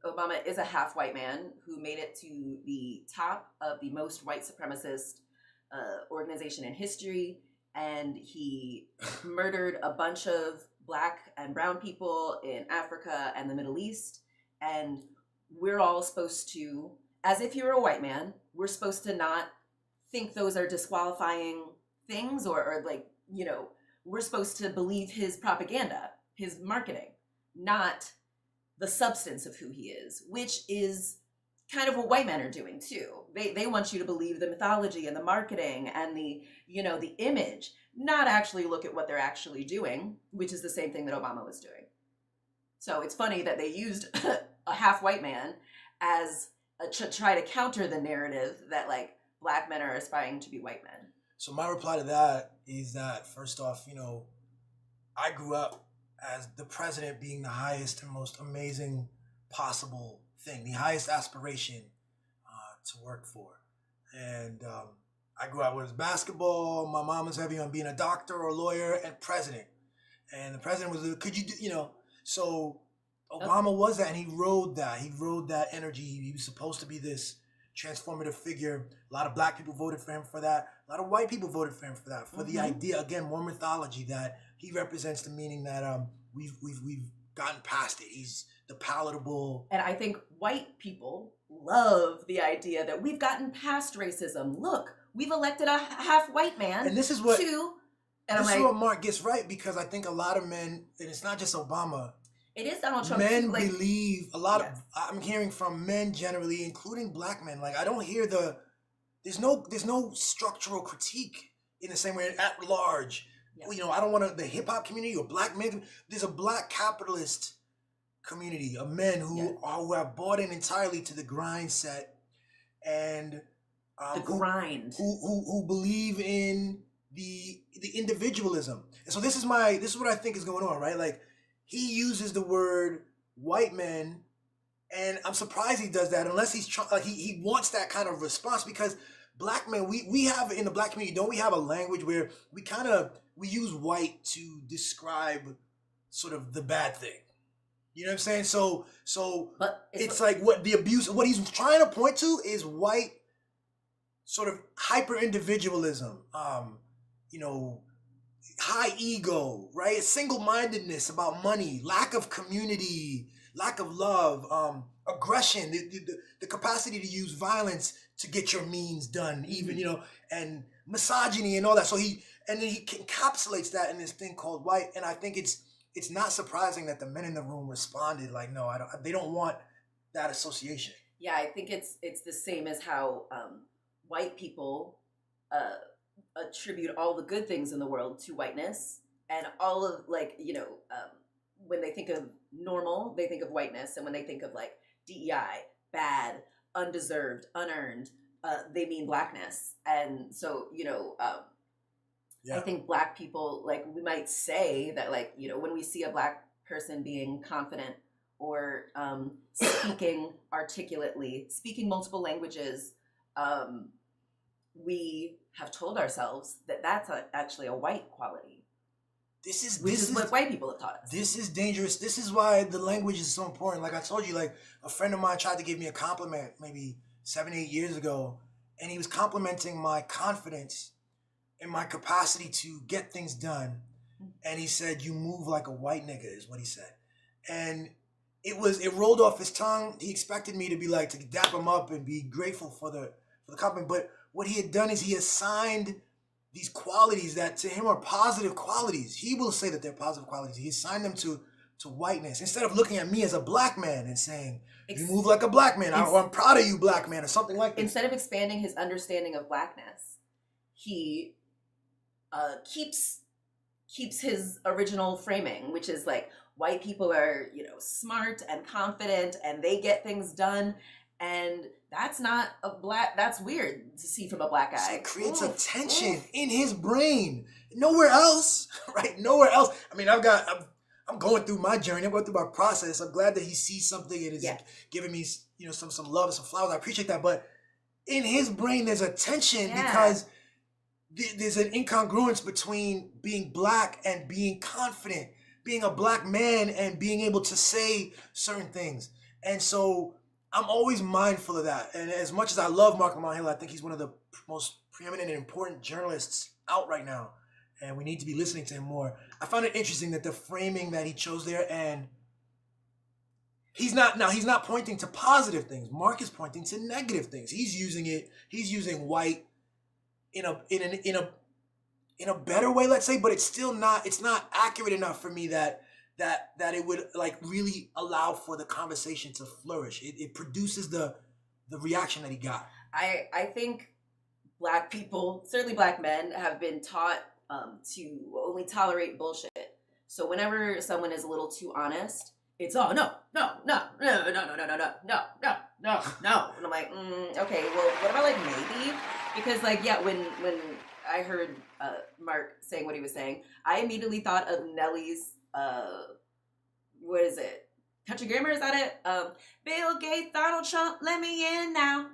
Obama is a half white man who made it to the top of the most white supremacist organization in history, and he murdered a bunch of black and brown people in Africa and the Middle East. And we're all supposed to, as if you're a white man, we're supposed to not think those are disqualifying things, or we're supposed to believe his propaganda, his marketing, not the substance of who he is, which is kind of what white men are doing too. They want you to believe the mythology and the marketing and the image, not actually look at what they're actually doing, which is the same thing that Obama was doing. So it's funny that they used a half white man as to try to counter the narrative that black men are aspiring to be white men. So my reply to that is that, first off, I grew up as the president being the highest and most amazing possible thing, the highest aspiration to work for. And I grew up with basketball. My mom was heavy on being a doctor or a lawyer and president. And the president was, so Obama was that, and he rode that energy. He was supposed to be this transformative figure. A lot of black people voted for him for that. A lot of white people voted for him for that. For the idea, again, more mythology, that he represents the meaning that we've gotten past it. He's the palatable. And I think white people love the idea that we've gotten past racism. Look, we've elected a half white man. And this is what too. And this I'm is like, what Mark gets right, because I think a lot of men, and it's not just Obama. it is Donald Trump. Men too, like, believe a lot yes. of. I'm hearing from men generally, including black men. Like I don't hear there's no structural critique in the same way at large. Yeah. You know, I don't want the hip hop community or black men. There's a black capitalist community of men who have bought in entirely to the grind set, and the grind, who believe in the individualism. And so this is what I think is going on, right? Like he uses the word white men, and I'm surprised he does that unless he's he wants that kind of response, because black men, we have in the black community, don't we have a language where we use white to describe sort of the bad thing. You know what I'm saying? So but it's like what the abuse, what he's trying to point to is white sort of hyper individualism, you know, high ego, right? Single-mindedness about money, lack of community, lack of love, aggression, the capacity to use violence to get your means done, even, you know, and misogyny and all that. So he encapsulates that in this thing called white. And I think it's not surprising that the men in the room responded like, no, they don't want that association. Yeah, I think it's the same as how white people attribute all the good things in the world to whiteness, and all of, like, you know, when they think of normal, they think of whiteness, and when they think of like DEI, bad, undeserved, unearned, they mean blackness. And so, you know, I think black people, like, we might say that, like, you know, when we see a black person being confident or speaking articulately, speaking multiple languages, we have told ourselves that that's actually a white quality. This is what white people have taught us. This is dangerous. This is why the language is so important. Like I told you, like a friend of mine tried to give me a compliment maybe 7-8 years ago, and he was complimenting my confidence and my capacity to get things done. And he said, "You move like a white nigga," is what he said. And it rolled off his tongue. He expected me to be like, to dap him up and be grateful for the compliment. But what he had done is he assigned these qualities that to him are positive qualities. He will say that they're positive qualities. He assigned them to whiteness, instead of looking at me as a black man and saying, "You move like a black man," or "I'm proud of you, black man," or something like that. Instead of expanding his understanding of blackness, he keeps his original framing, which is like white people are, you know, smart and confident and they get things done. And that's not that's weird to see from a black guy. So it creates a tension in his brain. Nowhere else, right? Nowhere else. I mean, I'm going through my journey. I'm going through my process. I'm glad that he sees something and is giving me, you know, some love and some flowers. I appreciate that. But in his brain, there's a tension because there's an incongruence between being black and being confident, being a black man and being able to say certain things. And so I'm always mindful of that. And as much as I love Marc Lamont Hill, I think he's one of the most preeminent and important journalists out right now. And we need to be listening to him more. I found it interesting that the framing that he chose there, and he's not pointing to positive things. Mark is pointing to negative things. He's using white in a better way, let's say, but it's not accurate enough for me that it would like really allow for the conversation to flourish. It produces the reaction that he got. I think black people, certainly black men, have been taught to only tolerate bullshit. So whenever someone is a little too honest, it's no. And I'm like, okay, well, what about like maybe? Because like, yeah, when I heard Mark saying what he was saying, I immediately thought of Nelly's what is it? Country Grammar, is that it? Bill Gates, Donald Trump, let me in now.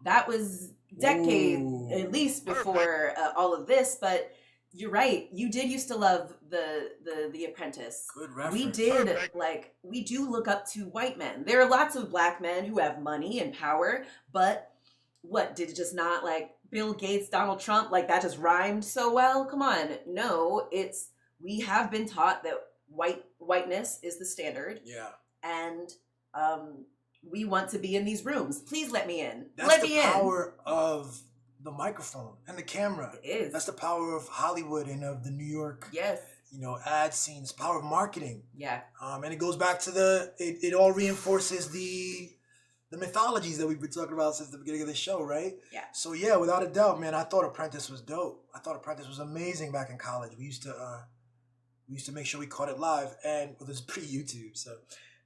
That was decades at least before all of this, but you're right. You did used to love the Apprentice. Good reference. We did. Like, we do look up to white men. There are lots of black men who have money and power, but what, did it just not like Bill Gates, Donald Trump, like that just rhymed so well? Come on. No, we have been taught that whiteness is the standard. Yeah. And we want to be in these rooms. Please let me in. That's let the me power of the microphone and the camera. It is. That's the power of Hollywood and of the New York, Yes. ad scenes, power of marketing. Yeah. And it goes back to it all reinforces the mythologies that we've been talking about since the beginning of the show, right? Yeah. So yeah, without a doubt, man, I thought Apprentice was dope. I thought Apprentice was amazing back in college. We used to make sure we caught it live, and it was pre-YouTube, so.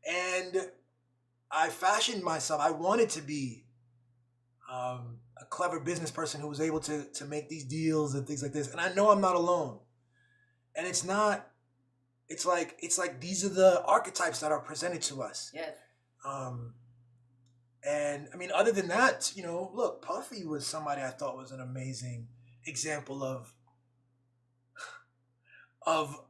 And I fashioned myself. I wanted to be a clever business person who was able to make these deals and things like this. And I know I'm not alone. And it's like these are the archetypes that are presented to us. Yes. And I mean, other than that, look, Puffy was somebody I thought was an amazing example of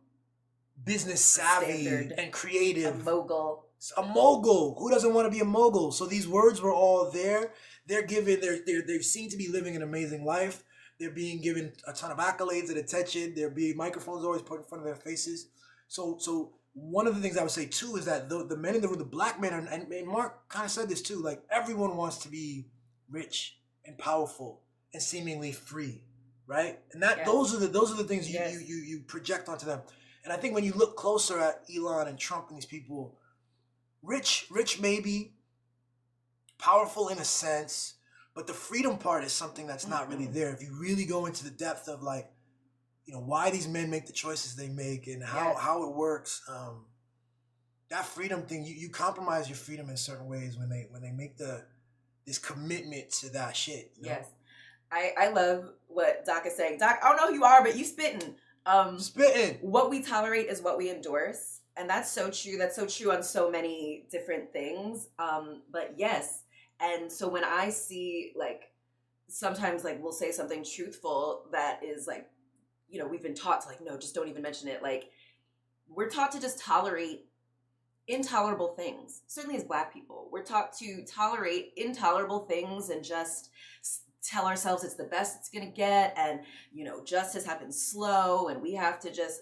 business savvy Standard. and creative. A mogul. A mogul. Who doesn't want to be a mogul? So these words were all there. They seem to be living an amazing life. They're being given a ton of accolades and attention. They're being microphones always put in front of their faces. So one of the things I would say too is that the men in the room, the black men, and Mark kind of said this too. Like everyone wants to be rich and powerful and seemingly free, right? And that those are the things you project onto them. And I think when you look closer at Elon and Trump and these people, rich maybe, powerful in a sense, but the freedom part is something that's not really there. If you really go into the depth of why these men make the choices they make and how it works, that freedom thing, you compromise your freedom in certain ways when they make this commitment to that shit. Yes. I love what Doc is saying. Doc, I don't know who you are, but you spitting. Spitting. What we tolerate is what we endorse. And that's so true. That's so true on so many different things. But yes. And so when I see sometimes we'll say something truthful that is we've been taught to no, just don't even mention it. We're taught to just tolerate intolerable things. Certainly as Black people, we're taught to tolerate intolerable things and just tell ourselves it's the best it's gonna get, and justice happens slow, and we have to just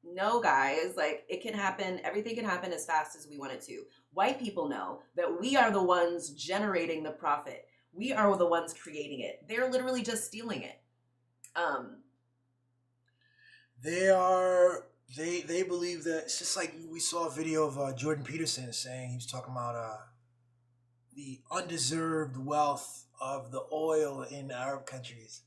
no, guys, it can happen. Everything can happen as fast as we want it to. White people know that we are the ones generating the profit. We are the ones creating it. They're literally just stealing it. They believe that it's just like we saw a video of Jordan Peterson saying, he was talking about the undeserved wealth of the oil in Arab countries,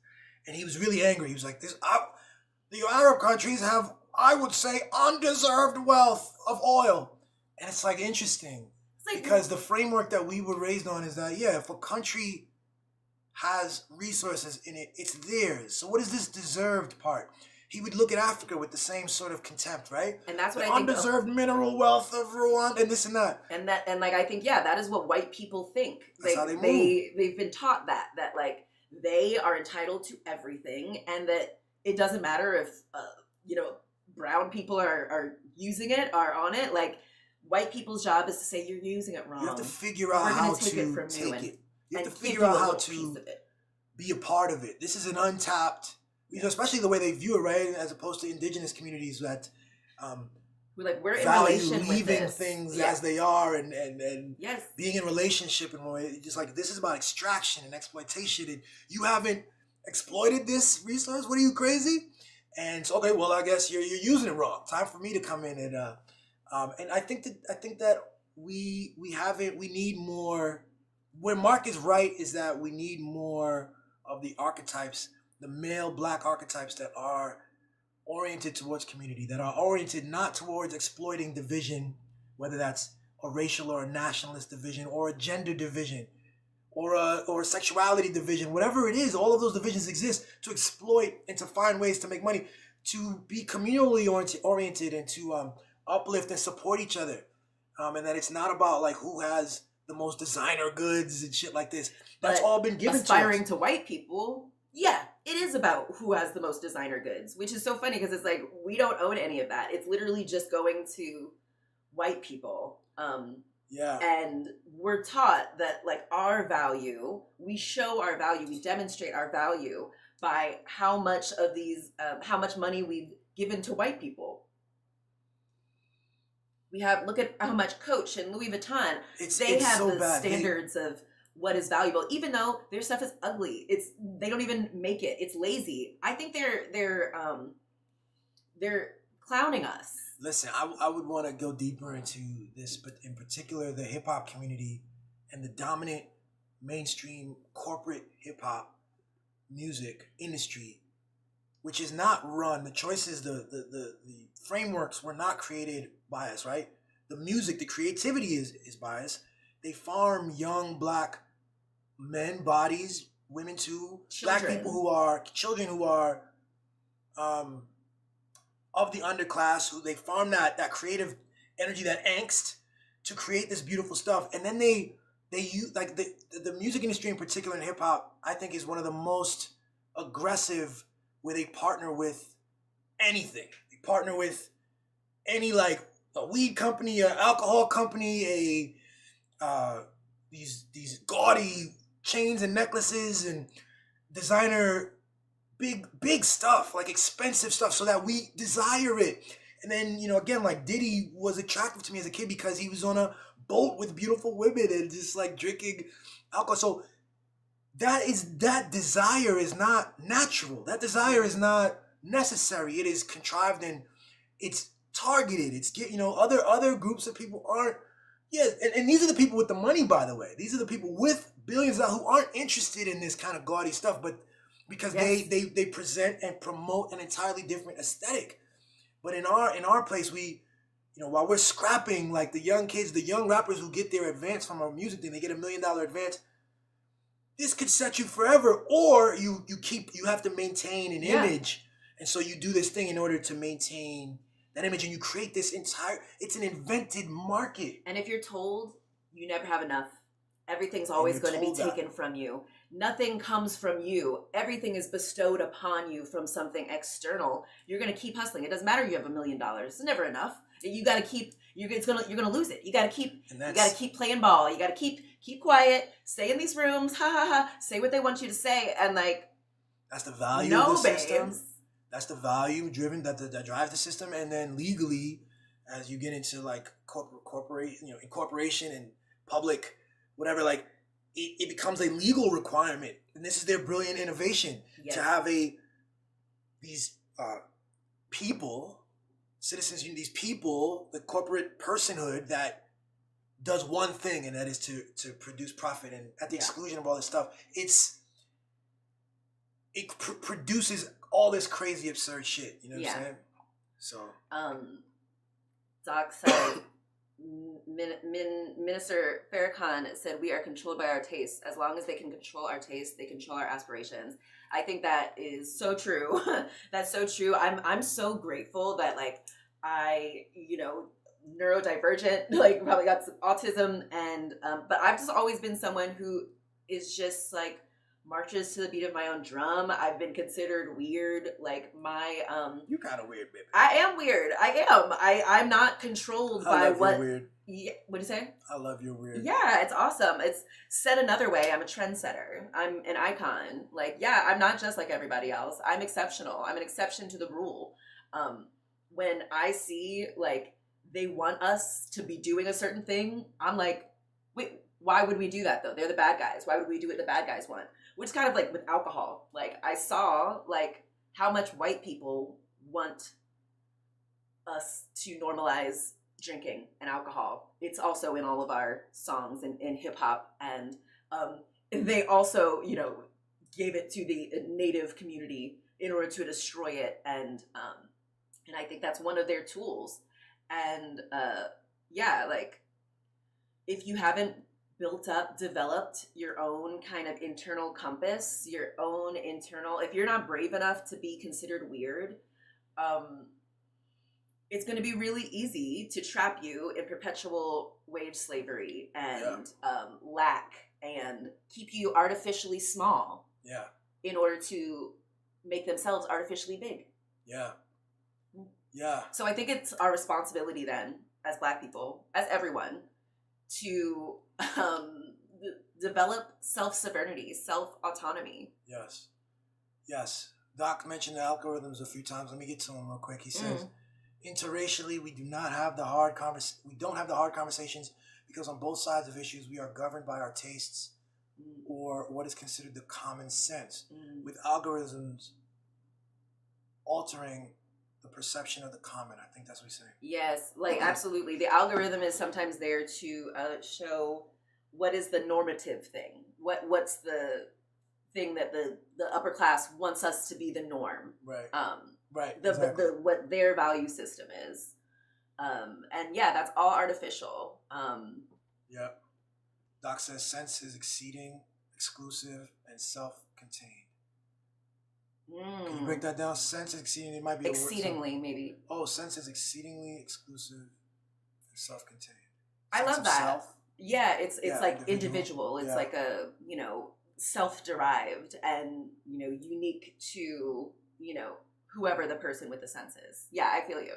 and he was really angry. He was like, the Arab countries have, I would say, undeserved wealth of oil. And it's interesting because the framework that we were raised on is that, if a country has resources in it, it's theirs. So what is this deserved part? He would look at Africa with the same sort of contempt, right? And that's what the I think. Undeserved mineral wealth of Rwanda and this and that. And I think, that is what white people think. That's how they move. They've been taught that they are entitled to everything, and that it doesn't matter if, brown people are using it, are on it. White people's job is to say you're using it wrong. You have to figure out how to take it. You have to figure out how to be a part of it. This is an untapped, especially the way they view it, right? As opposed to indigenous communities that we're in value relation leaving with things as they are and yes, being in relationship and just this is about extraction and exploitation, and you haven't exploited this resource. What are you, crazy? And so, okay, well, I guess you're using it wrong. Time for me to come in and I think that we need more. Where Mark is right is that we need more of the archetypes, the male Black archetypes that are oriented towards community, that are oriented not towards exploiting division, whether that's a racial or a nationalist division or a gender division or a sexuality division, whatever it is. All of those divisions exist to exploit and to find ways to make money, to be communally oriented and to uplift and support each other, and that it's not about who has the most designer goods and shit like this. That's all been given to us. Aspiring to white people, it is about who has the most designer goods, which is so funny because it's we don't own any of that. It's literally just going to white people. And we're taught that our value, we show our value, we demonstrate our value by how much of these, how much money we've given to white people. We have, look at how much Coach and Louis Vuitton, It's they have so the bad. standards of what is valuable, even though their stuff is ugly. They don't even make it. It's lazy. I think they're clowning us. Listen, I would want to go deeper into this, but in particular, the hip hop community and the dominant mainstream corporate hip hop music industry, which is not run. The choices, the frameworks were not created by us, right? The music, the creativity is biased. They farm young black men, bodies, women too, black people who are children who are of the underclass, who they farm that creative energy, that angst to create this beautiful stuff. And then they use, like, the music industry in particular in hip hop, I think is one of the most aggressive, where they partner with anything. They partner with any, like, a weed company, an alcohol company, these gaudy chains and necklaces and designer big stuff, like expensive stuff, so that we desire it. And then, you know, again, like Diddy was attractive to me as a kid because he was on a boat with beautiful women and just like drinking alcohol. So that desire is not natural. That desire is not necessary. It is contrived and it's targeted. It's, you know, other groups of people aren't. Yeah, and these are the people with the money, by the way. These are the people with billions of dollars who aren't interested in this kind of gaudy stuff, but because they present and promote an entirely different aesthetic. But in our place, we, you know, while we're scrapping, like the young kids, the young rappers who get their advance from our music thing, they get $1 million advance. This could set you forever, or you have to maintain an image, and so you do this thing in order to maintain that image, and you create this it's an invented market. And if you're told you never have enough, everything's always going to be taken from you. Nothing comes from you. Everything is bestowed upon you from something external. You're going to keep hustling. It doesn't matter you have $1 million. It's never enough. You got to keep. You're gonna lose it. You got to keep playing ball. You got to keep quiet. Stay in these rooms. Ha ha ha. Say what they want you to say, and like. That's the value of the system. That's the value driven that drives the system, and then legally, as you get into like incorporation and public, whatever, like it becomes a legal requirement, and this is their brilliant innovation to have these people, citizens, these people, the corporate personhood that does one thing, and that is to produce profit, and at the exclusion of all this stuff, it produces all this crazy absurd shit. You know what I'm saying? So, Doc said, Minister Farrakhan said, "We are controlled by our tastes. As long as they can control our tastes, they control our aspirations." I think that is so true. That's so true. I'm so grateful that, like, I, you know, neurodivergent, like probably got some autism, and but I've just always been someone who is just like marches to the beat of my own drum. I've been considered weird. Like my you're kind of weird, baby. I am weird. I am. I'm not controlled by what. Weird. Yeah, what'd you say? I love your weird. Yeah, it's awesome. It's said another way. I'm a trendsetter. I'm an icon. Like, yeah, I'm not just like everybody else. I'm exceptional. I'm an exception to the rule. When I see like they want us to be doing a certain thing, I'm like, wait, why would we do that though? They're the bad guys. Why would we do what the bad guys want? Which is kind of like with alcohol. Like I saw like how much white people want us to normalize drinking and alcohol. It's also in all of our songs and in hip hop, and they also, you know, gave it to the native community in order to destroy it, and I think that's one of their tools. And yeah, like if you haven't developed your own kind of internal compass, your own internal, if you're not brave enough to be considered weird, it's going to be really easy to trap you in perpetual wage slavery and lack, and keep you artificially small in order to make themselves artificially big. So I think it's our responsibility then, as Black people, as everyone, to develop self-sovereignty, self-autonomy. Yes. Doc mentioned the algorithms a few times. Let me get to him real quick. He says, Interracially, we don't have the hard conversations because on both sides of issues, we are governed by our tastes or what is considered the common sense, with algorithms altering the perception of the common. I think that's what he's saying. Yes, like absolutely. The algorithm is sometimes there to show what is the normative thing. What's the thing that the upper class wants us to be the norm. Right. Right. Exactly. What their value system is. And yeah, that's all artificial. Yep. Doc says sense is exceeding, exclusive, and self-contained. Can you break that down? Sense is exceeding. It might be exceedingly, maybe. Oh, sense is exceedingly exclusive and self-contained. I love that. Self? Yeah, it's like individual. It's like a self-derived and unique to whoever the person with the sense is. Yeah, I feel you.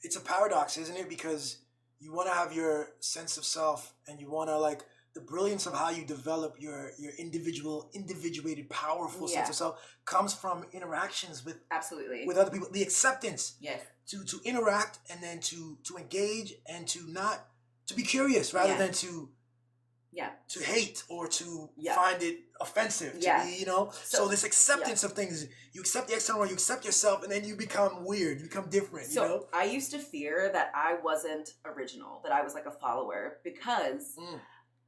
It's a paradox, isn't it? Because you want to have your sense of self, and you want to the brilliance of how you develop your individuated, powerful sense of self comes from interactions with absolutely with other people. The acceptance, yes, to interact and then to engage and to be curious rather than to hate or to find it offensive. To be, so this acceptance of things, you accept the external, you accept yourself, and then you become weird, you become different. So I used to fear that I wasn't original, that I was like a follower, because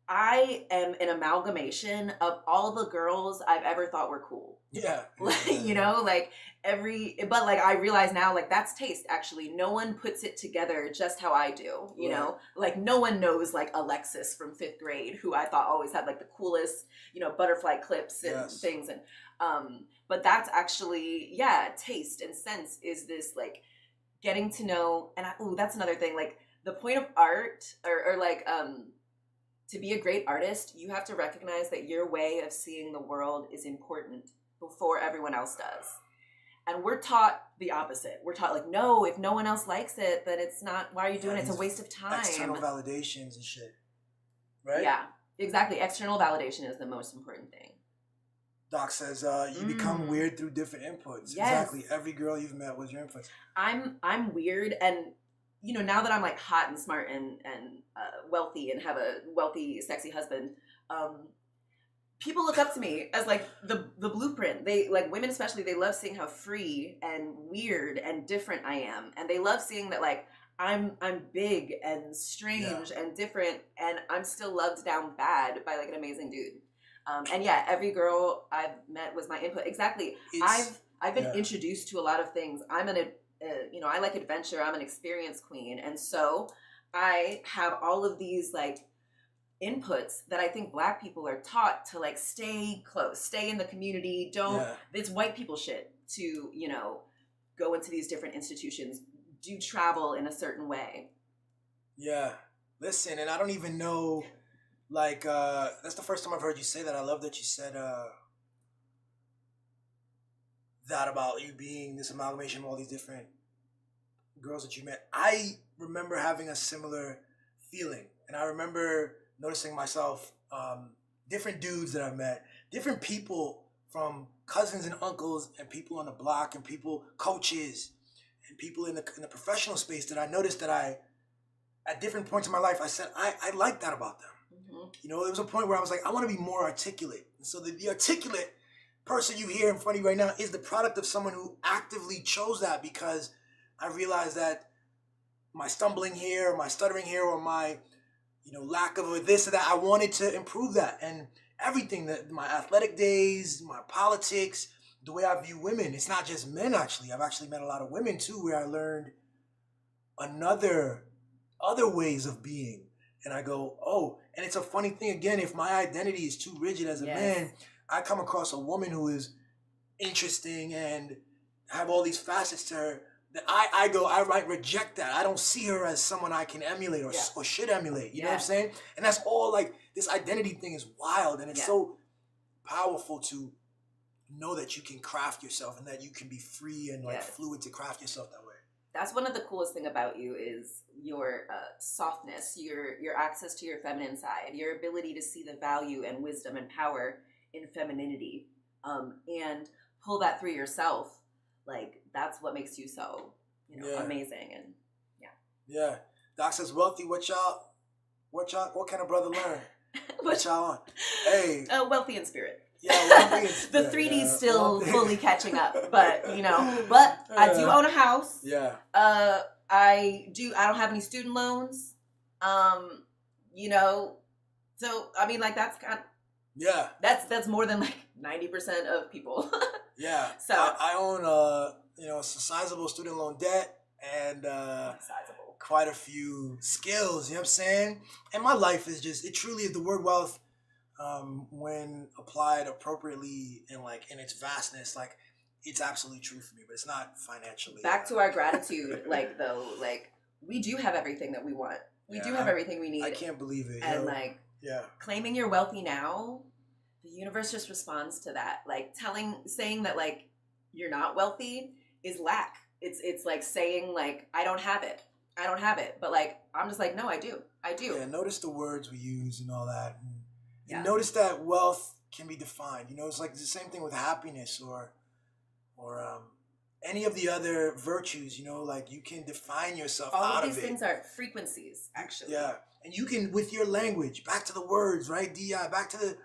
I am an amalgamation of all the girls I've ever thought were cool. Yeah. But I realize now, that's taste, actually. No one puts it together just how I do, you know? No one knows, Alexis from 5th grade, who I thought always had, the coolest, butterfly clips and things. And, but that's actually, taste and sense is this, getting to know, and that's another thing, the point of art, or to be a great artist, you have to recognize that your way of seeing the world is important before everyone else does. And we're taught the opposite. We're taught no, if no one else likes it, then it's not, why are you doing it? It's a waste of time. External validations and shit. Right? Yeah, exactly. External validation is the most important thing. Doc says you become weird through different inputs. Yes. Exactly. Every girl you've met was your inputs. I'm weird, and now that I'm hot and smart and wealthy and have a wealthy, sexy husband, people look up to me as the blueprint. They women especially, they love seeing how free and weird and different I am, and they love seeing that I'm big and strange and different, and I'm still loved down bad by an amazing dude. And every girl I've met was my input. Exactly. I've been introduced to a lot of things. I'm I like adventure. I'm an experience queen. And so I have all of these inputs that I think Black people are taught to stay close, stay in the community. It's white people shit to, go into these different institutions, do travel in a certain way. Yeah. Listen, and I don't even know, that's the first time I've heard you say that. I love that you said that about you being this amalgamation of all these different girls that you met. I remember having a similar feeling, and I remember noticing myself, different dudes that I've met, different people from cousins and uncles and people on the block and people, coaches and people in the professional space that I noticed that at different points in my life, I said, I like that about them. Mm-hmm. There was a point where I was I want to be more articulate. And so the articulate person you hear in front of you right now is the product of someone who actively chose that, because I realized that my stumbling here, or my stuttering here, or my, lack of a this or that, I wanted to improve that. And everything, that my athletic days, my politics, the way I view women, it's not just men actually. I've actually met a lot of women too, where I learned other ways of being. And I go, oh, and it's a funny thing again, if my identity is too rigid as a man, I come across a woman who is interesting and have all these facets to her that I might reject that. I don't see her as someone I can emulate or should emulate. You know what I'm saying? And that's all this identity thing is wild, and it's so powerful to know that you can craft yourself and that you can be free and fluid to craft yourself that way. That's one of the coolest thing about you is your softness, your access to your feminine side, your ability to see the value and wisdom and power in femininity, and pull that through yourself. That's what makes you so, amazing. And Yeah. Doc says, wealthy, what kind of brother learn? What y'all on? Hey. Wealthy in spirit. Yeah, wealthy in spirit. The 3D's still fully catching up, but I do own a house. Yeah. I don't have any student loans. So I mean, like, that's kind of, yeah. That's more than like 90% of people. Yeah. So I own a sizable student loan debt and quite a few skills, you know what I'm saying? And my life is just, it truly is the word wealth, when applied appropriately and like in its vastness, like it's absolutely true for me, but it's not financially. Back to our gratitude, like though, like we do have everything that we want. We do have everything we need. I can't believe it. And claiming you're wealthy now, the universe just responds to that. Like saying that like you're not wealthy is lack. It's like saying like I don't have it. But like I'm just like, no, I do. Yeah, notice the words we use and all that. And notice that wealth can be defined. It's like the same thing with happiness or any of the other virtues, like you can define yourself all out of of these it. things are frequencies, actually. Yeah. And you can, with your language, back to the words, right? DI, back to the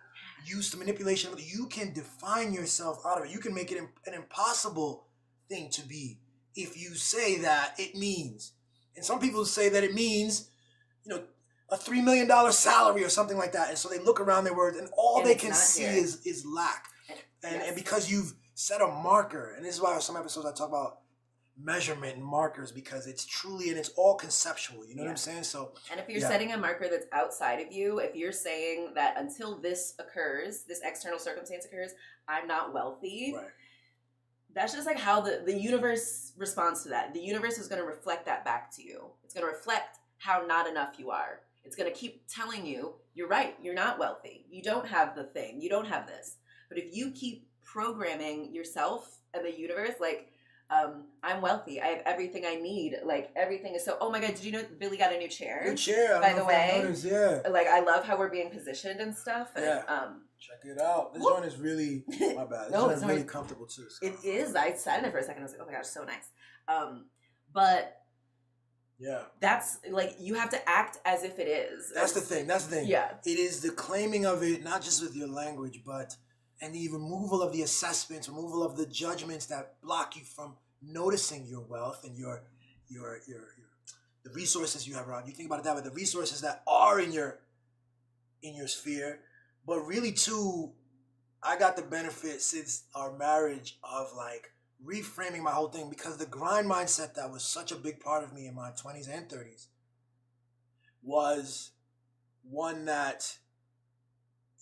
use, the manipulation, you can define yourself out of it. You can make it an impossible thing to be if you say that it means. And some people say that it means, a $3 million salary or something like that. And so they look around their words and all they can see is lack. And because you've set a marker, and this is why on some episodes I talk about measurement and markers, because it's truly, and it's all conceptual, you know what I'm saying? So, and if you're setting a marker that's outside of you, if you're saying that until this occurs, this external circumstance occurs, I'm not wealthy, right. That's just like how the universe responds to that. The universe is going to reflect that back to you. It's going to reflect how not enough you are. It's going to keep telling you, you're right, you're not wealthy. You don't have the thing. You don't have this. But if you keep programming yourself and the universe, like, I'm wealthy. I have everything I need. Like, everything is so, oh my God, did you know Billy got a new chair? New chair. By the way. Yeah. Like, I love how we're being positioned and stuff. And, check it out. This joint is really, my bad. This joint is really comfortable too. So. It is. I sat in it for a second. I was like, oh my gosh, so nice. But yeah, that's like, you have to act as if it is. That's the thing. Yeah. It is the claiming of it, not just with your language, but and the removal of the assessments, removal of the judgments that block you from noticing your wealth and your the resources you have around you. Think about it that way, the resources that are in your sphere. But really too, I got the benefit since our marriage of like reframing my whole thing, because the grind mindset that was such a big part of me in my 20s and 30s was one that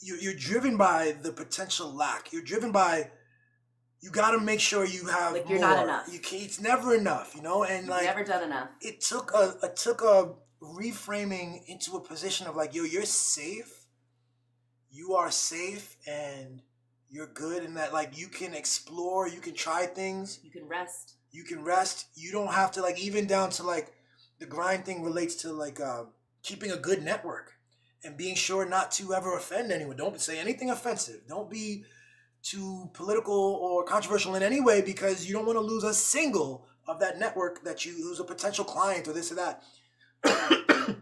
you're driven by the potential lack. You're driven by, you got to make sure you have like you're more. not enough. It's never enough, and You've like never done enough. It took a reframing into a position of like, yo, you're safe. You are safe and you're good, and that like you can explore, you can try things. You can rest. You don't have to, like, even down to like the grind thing relates to like keeping a good network and being sure not to ever offend anyone. Don't say anything offensive. Don't be too political or controversial in any way, because you don't want to lose a single of that network that you lose a potential client or this or that.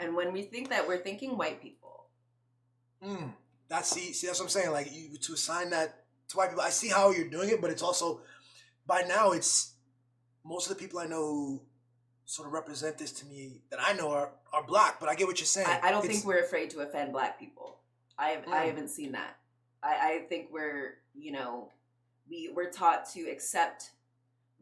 And when we think that, we're thinking white people. See, that's what I'm saying. Like, you to assign that to white people. I see how you're doing it, but it's also, by now, it's most of the people I know who sort of represent this to me that I know are black. But I get what you're saying. I don't think we're afraid to offend black people. I haven't seen that. I think we're we're taught to accept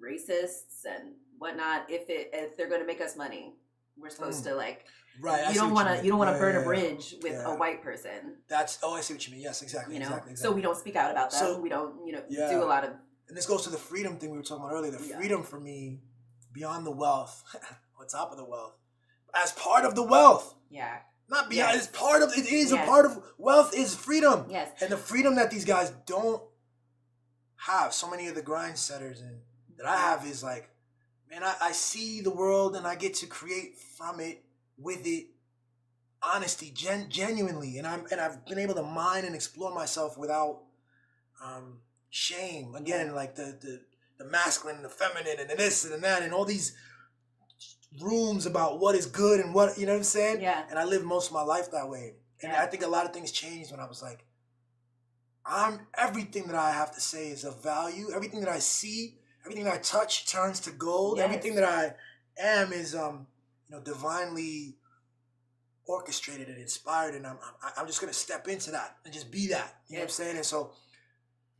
racists and whatnot if they're going to make us money. We're supposed to like. Right. You don't want to burn a bridge with a white person. I see what you mean. Yes, exactly. Exactly. So we don't speak out about that. So, we don't, do a lot of. And this goes to the freedom thing we were talking about earlier. The freedom for me, beyond the wealth, on top of the wealth, as part of the wealth. Yeah. Not beyond. It's part of. It is a part of wealth. Is freedom. Yes. And the freedom that these guys don't have. So many of the grind setters and that I have is like, man, I see the world and I get to create from it. With it, honesty, genuinely, and I've been able to mine and explore myself without shame. Again, like the masculine and the feminine and the this and that and all these rooms about what is good and what, you know what I'm saying? Yeah. And I lived most of my life that way. And I think a lot of things changed when I was like, everything that I have to say is of value. Everything that I see, everything that I touch turns to gold. Yes. Everything that I am is, divinely orchestrated and inspired. And I'm just going to step into that and just be that. You know what I'm saying? And so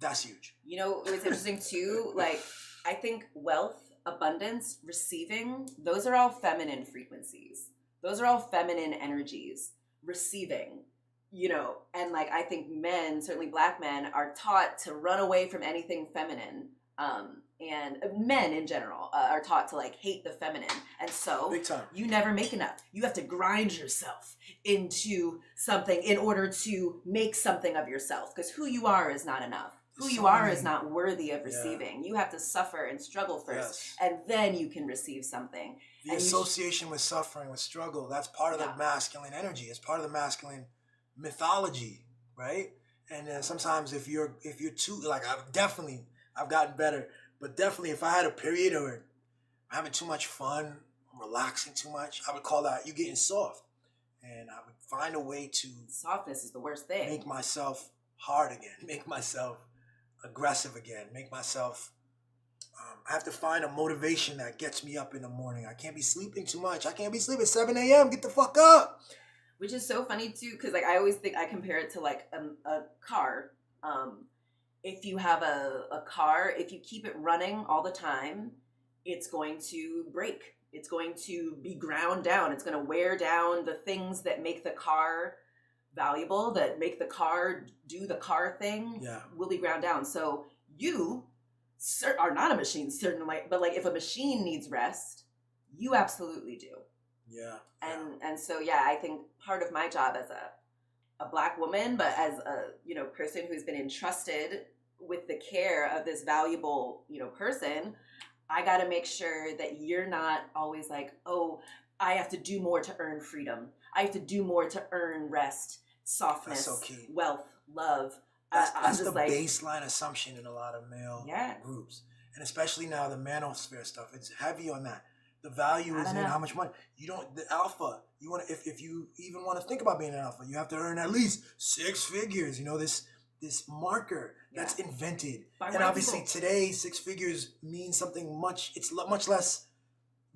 that's huge. You know, it was interesting too. Like, I think wealth, abundance, receiving, those are all feminine frequencies. Those are all feminine energies. Receiving, and like I think men, certainly Black men, are taught to run away from anything feminine. And men in general are taught to like hate the feminine. And so Big time. You never make enough. You have to grind yourself into something in order to make something of yourself, because who you are is not enough. Who you are is not worthy of receiving. You have to suffer and struggle first, and then you can receive something. The association with suffering, with struggle, that's part of the masculine energy. It's part of the masculine mythology, right? And sometimes if you're too, like I've gotten better, but definitely if I had a period or I'm having too much fun, I'm relaxing too much, I would call that you getting soft. And I would find a way to... Softness is the worst thing. Make myself hard again, make myself aggressive again, make myself... I have to find a motivation that gets me up in the morning. I can't be sleeping too much. I can't be sleeping at 7 a.m. Get the fuck up. Which is so funny too, because like I always think I compare it to like a car. If you have a car, if you keep it running all the time, it's going to break. It's going to be ground down. It's going to wear down the things that make the car valuable, that make the car do the car thing. Will be ground down. So you are not a machine, certainly, but like if a machine needs rest, you absolutely do. And so I think part of my job as a Black woman, but as a person who's been entrusted with the care of this valuable person, I got to make sure that you're not always like, oh, I have to do more to earn freedom. I have to do more to earn rest, softness, wealth, love. That's the baseline assumption in a lot of male groups. And especially now the manosphere stuff, it's heavy on that. The value is in how much money. The alpha, you want to, if you even want to think about being an alpha, you have to earn at least 6 figures, this marker that's invented. And obviously today, 6 figures means something much less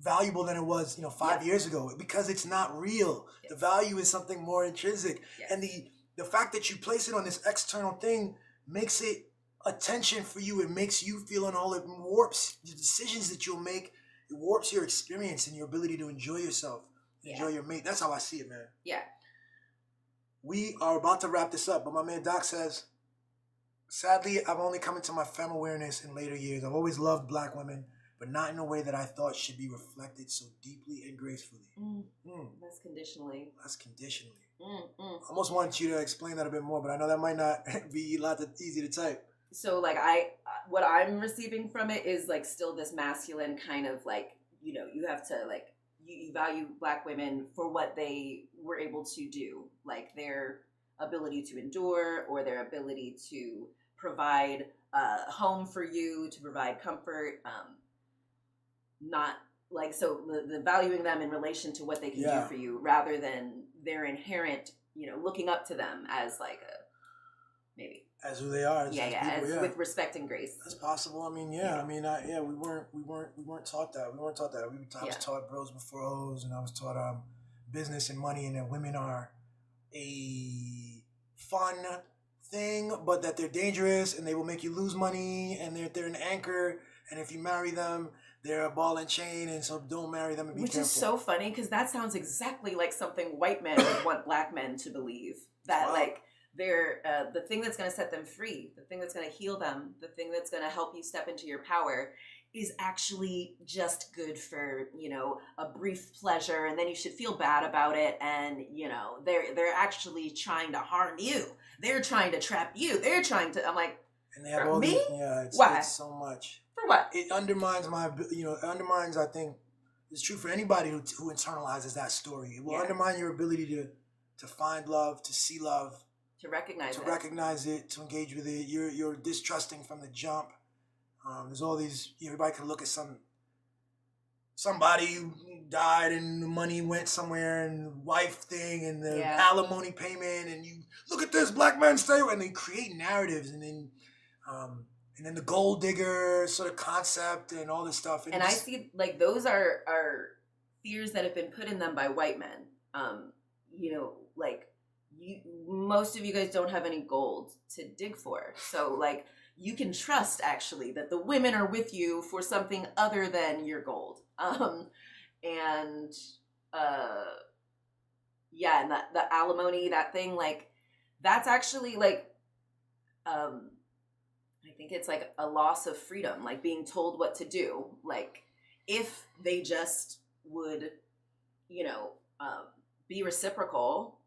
valuable than it was, 5 years ago, because it's not real. The value is something more intrinsic. And the fact that you place it on this external thing makes it attention for you. It makes you feel and all. It warps the decisions that you'll make. It warps your experience and your ability to enjoy yourself, enjoy your mate. That's how I see it, man. Yeah. We are about to wrap this up, but my man Doc says, sadly, I've only come into my femme awareness in later years. I've always loved Black women, but not in a way that I thought should be reflected so deeply and gracefully. Less conditionally. I almost want you to explain that a bit more, but I know that might not be easy to type. So like what I'm receiving from it is like still this masculine kind of like, you have to like, you value Black women for what they were able to do, like their ability to endure or their ability to provide a home for you, to provide comfort, not like, so the valuing them in relation to what they can do for you rather than their inherent, looking up to them as like maybe as who they are, with respect and grace. That's possible. I mean, we weren't taught that. I was taught bros before hoes, and I was taught business and money, and that women are a fun thing, but that they're dangerous and they will make you lose money, and they're an anchor, and if you marry them, they're a ball and chain, and so don't marry them and be careful. Which is so funny, because that sounds exactly like something white men would want Black men to believe. That like they're the thing that's going to set them free, the thing that's going to heal them, the thing that's going to help you step into your power is actually just good for, a brief pleasure, and then you should feel bad about it, and, they're actually trying to harm you. They're trying to trap you. They're trying to, I'm like, and they have me? Why? It's so much. For what? It undermines I think, it's true for anybody who internalizes that story. It will undermine your ability to find love, to see love, to recognize it, to engage with it. You're distrusting from the jump. There's all these. Everybody can look at some somebody died and the money went somewhere and the wife thing and the Yeah. alimony payment and you look at this black men stay and they create narratives and then the gold digger sort of concept and all this stuff. And I see like those are fears that have been put in them by white men. You know, like most of you guys don't have any gold to dig for. So like you can trust actually that the women are with you for something other than your gold. And the alimony, that thing, like that's actually like I think it's like a loss of freedom, like being told what to do. Like if they just would, you know, be reciprocal,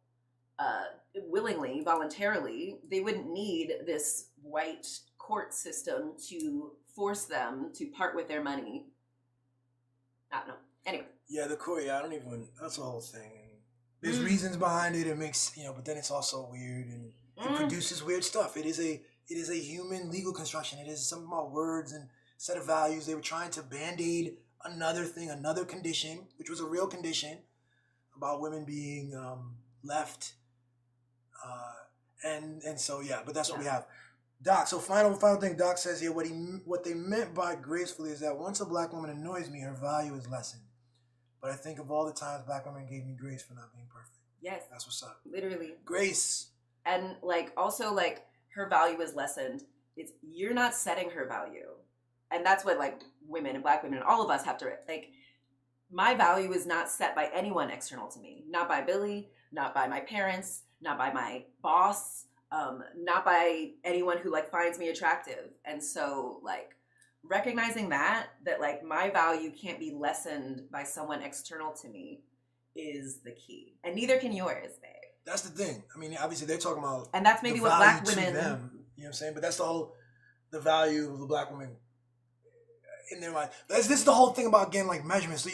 willingly, voluntarily, they wouldn't need this white court system to force them to part with their money. I don't know. Anyway. Yeah, the court. Yeah, I don't even. That's the whole thing. There's reasons behind it. It makes but then it's also weird and it produces weird stuff. It is a human legal construction. It is something about words and set of values. They were trying to band-aid another thing, another condition, which was a real condition about women being left. And so but that's what we have. Doc, so final thing Doc says here, what they meant by gracefully is that once a black woman annoys me, her value is lessened. But I think of all the times black women gave me grace for not being perfect. Yes. That's what's up. Literally. Grace. And like also like her value is lessened. It's you're not setting her value. And that's what like women and black women and all of us have to like my value is not set by anyone external to me. Not by Billy, not by my parents, not by my boss, not by anyone who like finds me attractive. And so like recognizing that like my value can't be lessened by someone external to me is the key. And neither can yours, babe. That's the thing. I mean, obviously they're talking about and that's maybe the what black value women to them, you know what I'm saying? But that's the value of the black woman in their mind. This is the whole thing about getting like measurements. So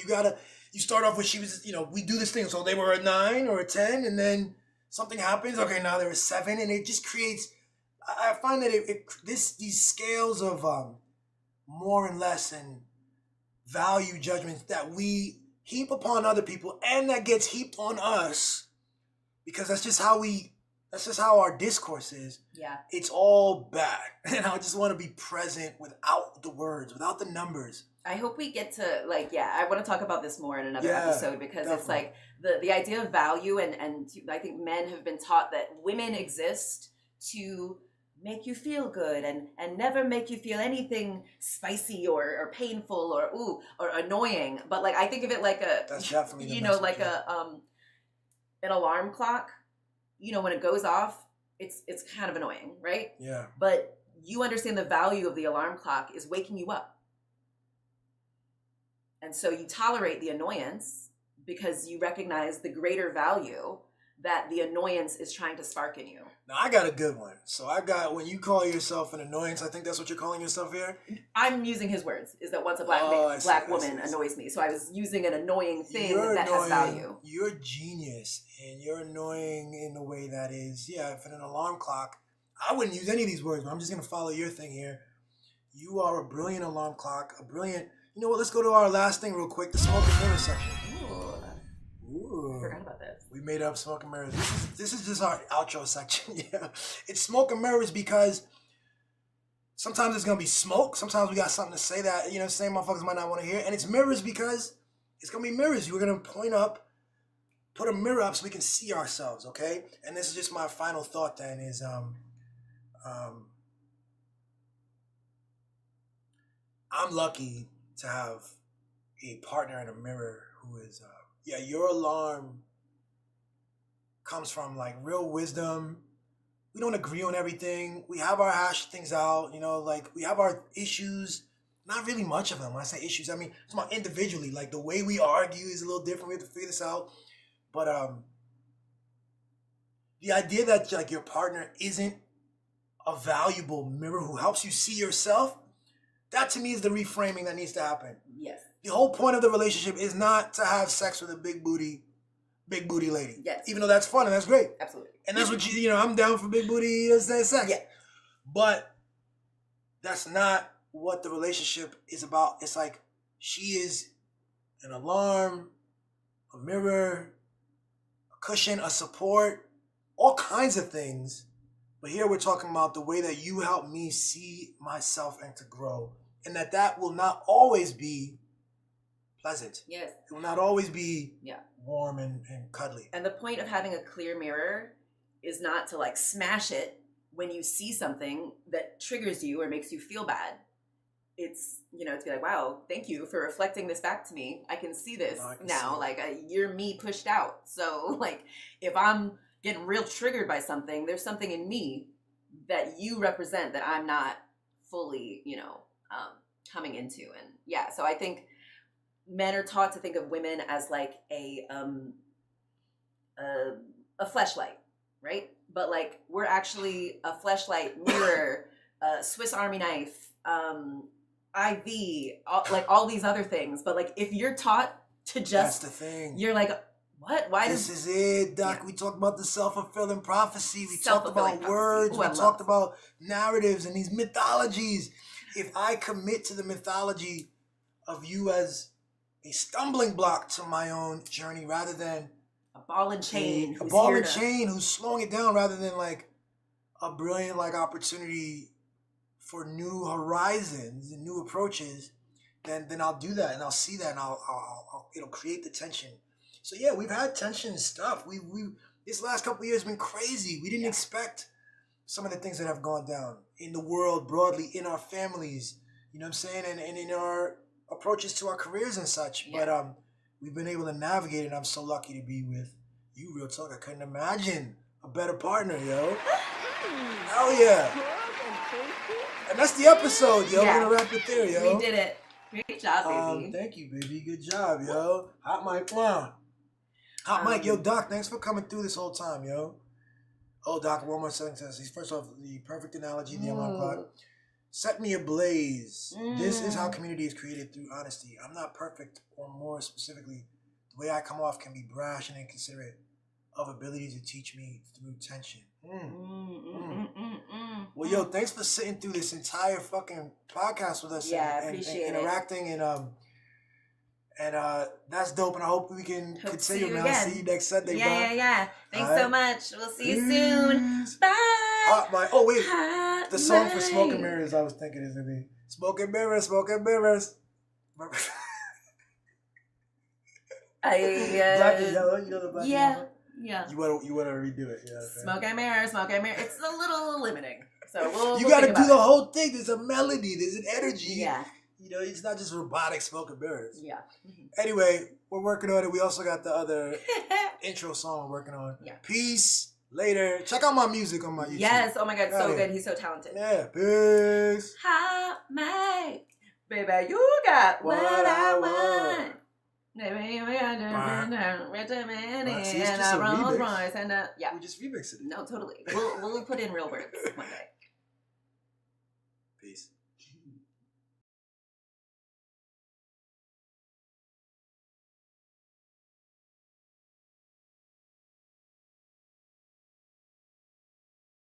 you start off with she was, we do this thing. So they were a 9 or a 10 and then something happens. Okay, now they're a 7 and it just creates, I find that these scales of more and less and value judgments that we heap upon other people and that gets heaped on us because that's just how our discourse is. Yeah. It's all bad. And I just want to be present without the words, without the numbers. I hope we get to I want to talk about this more in another episode because definitely. It's like the idea of value and I think men have been taught that women exist to make you feel good and never make you feel anything spicy or painful or annoying. But like I think of it like that's definitely like an alarm clock. When it goes off, it's kind of annoying, right? Yeah. But you understand the value of the alarm clock is waking you up. And so you tolerate the annoyance because you recognize the greater value that the annoyance is trying to spark in you. Now, I got a good one. So when you call yourself an annoyance, I think that's what you're calling yourself here? I'm using his words, is that once a black woman annoys me. So I was using an annoying thing that has value. You're a genius, and you're annoying in a way that is, if in an alarm clock, I wouldn't use any of these words, but I'm just going to follow your thing here. You are a brilliant alarm clock, you know what, let's go to our last thing real quick, the smoke and mirror section. Ooh. I forgot about this. We made up smoke and mirrors. This is just our outro section. Yeah, it's smoke and mirrors because sometimes it's gonna be smoke. Sometimes we got something to say that same motherfuckers might not want to hear, and it's mirrors because it's gonna be mirrors. We're gonna point up, put a mirror up so we can see ourselves. Okay, and this is just my final thought. Then is I'm lucky to have a partner in a mirror who is your alarm comes from like real wisdom. We don't agree on everything. We have our hash things out, we have our issues. Not really much of them. When I say issues, I mean it's about individually. Like the way we argue is a little different. We have to figure this out. But the idea that like your partner isn't a valuable mirror who helps you see yourself, that to me is the reframing that needs to happen. Yes. The whole point of the relationship is not to have sex with a big booty lady. Yes. Even though that's fun and that's great. Absolutely. And that's what I'm down for big booty sex. Yeah. But that's not what the relationship is about. It's like she is an alarm, a mirror, a cushion, a support, all kinds of things. But here we're talking about the way that you help me see myself and to grow. And that will not always be pleasant. Yes. It will not always be warm and cuddly. And the point of having a clear mirror is not to like smash it when you see something that triggers you or makes you feel bad. It's, it's be like, wow, thank you for reflecting this back to me. I can see this now. Like, you're me pushed out. So, like, if I'm getting real triggered by something, there's something in me that you represent that I'm not fully, coming into. And yeah, so I think men are taught to think of women as like a fleshlight, right? But like, we're actually a fleshlight, mirror, Swiss Army knife, IV, all these other things. But like, if you're taught to just, that's the thing. You're like, what? Why this is it, Doc? Yeah. We talked about the self-fulfilling prophecy. We talked about words. We talked about narratives and these mythologies. If I commit to the mythology of you as a stumbling block to my own journey, rather than a ball and chain, who's slowing it down, rather than like a brilliant like opportunity for new horizons and new approaches, then I'll do that and I'll see that and I'll it'll create the tension. So yeah, we've had tension and stuff. We this last couple of years has been crazy. We didn't expect some of the things that have gone down in the world broadly, in our families, you know what I'm saying, and in our approaches to our careers and such. Yeah. But we've been able to navigate it, and I'm so lucky to be with you, real talk. I couldn't imagine a better partner, yo. Hell yeah. And that's the episode, yo. Yeah. We're gonna wrap it there, yo. We did it. Great job, baby. Thank you, baby. Good job, yo. Hot mic, wow. Hot mic, yo, Doc, thanks for coming through this whole time, yo. Oh, Doc, one more sentence. First off, the perfect analogy, the alarm clock. Set me ablaze. This is how community is created, through honesty. I'm not perfect, or more specifically, the way I come off can be brash and inconsiderate of ability to teach me through tension. Well, yo, thanks for sitting through this entire fucking podcast with us. Yeah, and appreciate and interacting and that's dope, and I hope we can continue, man. I'll see you next Sunday, bro. Yeah. Thanks so much. We'll see you soon. Bye. Hot mic. Oh, wait. Hot the song for mic. Smoke and Mirrors, I was thinking is going to be Smoke and Mirrors, Smoke and Mirrors. Black and Yellow. You know the Black and Yellow? Yeah. You want to redo it. Yeah, okay. Smoke and Mirror, Smoke and Mirror. It's a little limiting. So we'll got to think do about the it. whole thing. There's a melody. There's an energy. Yeah. You know, it's not just robotic Smoke and Mirrors. Yeah. Anyway, we're working on it. We also got the other intro song we're working on. Yeah. Peace. Later. Check out my music on my YouTube. Yes. Oh my God. So good. He's so talented. Yeah. Peace. Hot mic. Baby, you got what I want. Baby, we got and a Rolls Royce and yeah. We just remixed it. No, totally. We'll put in real words one day.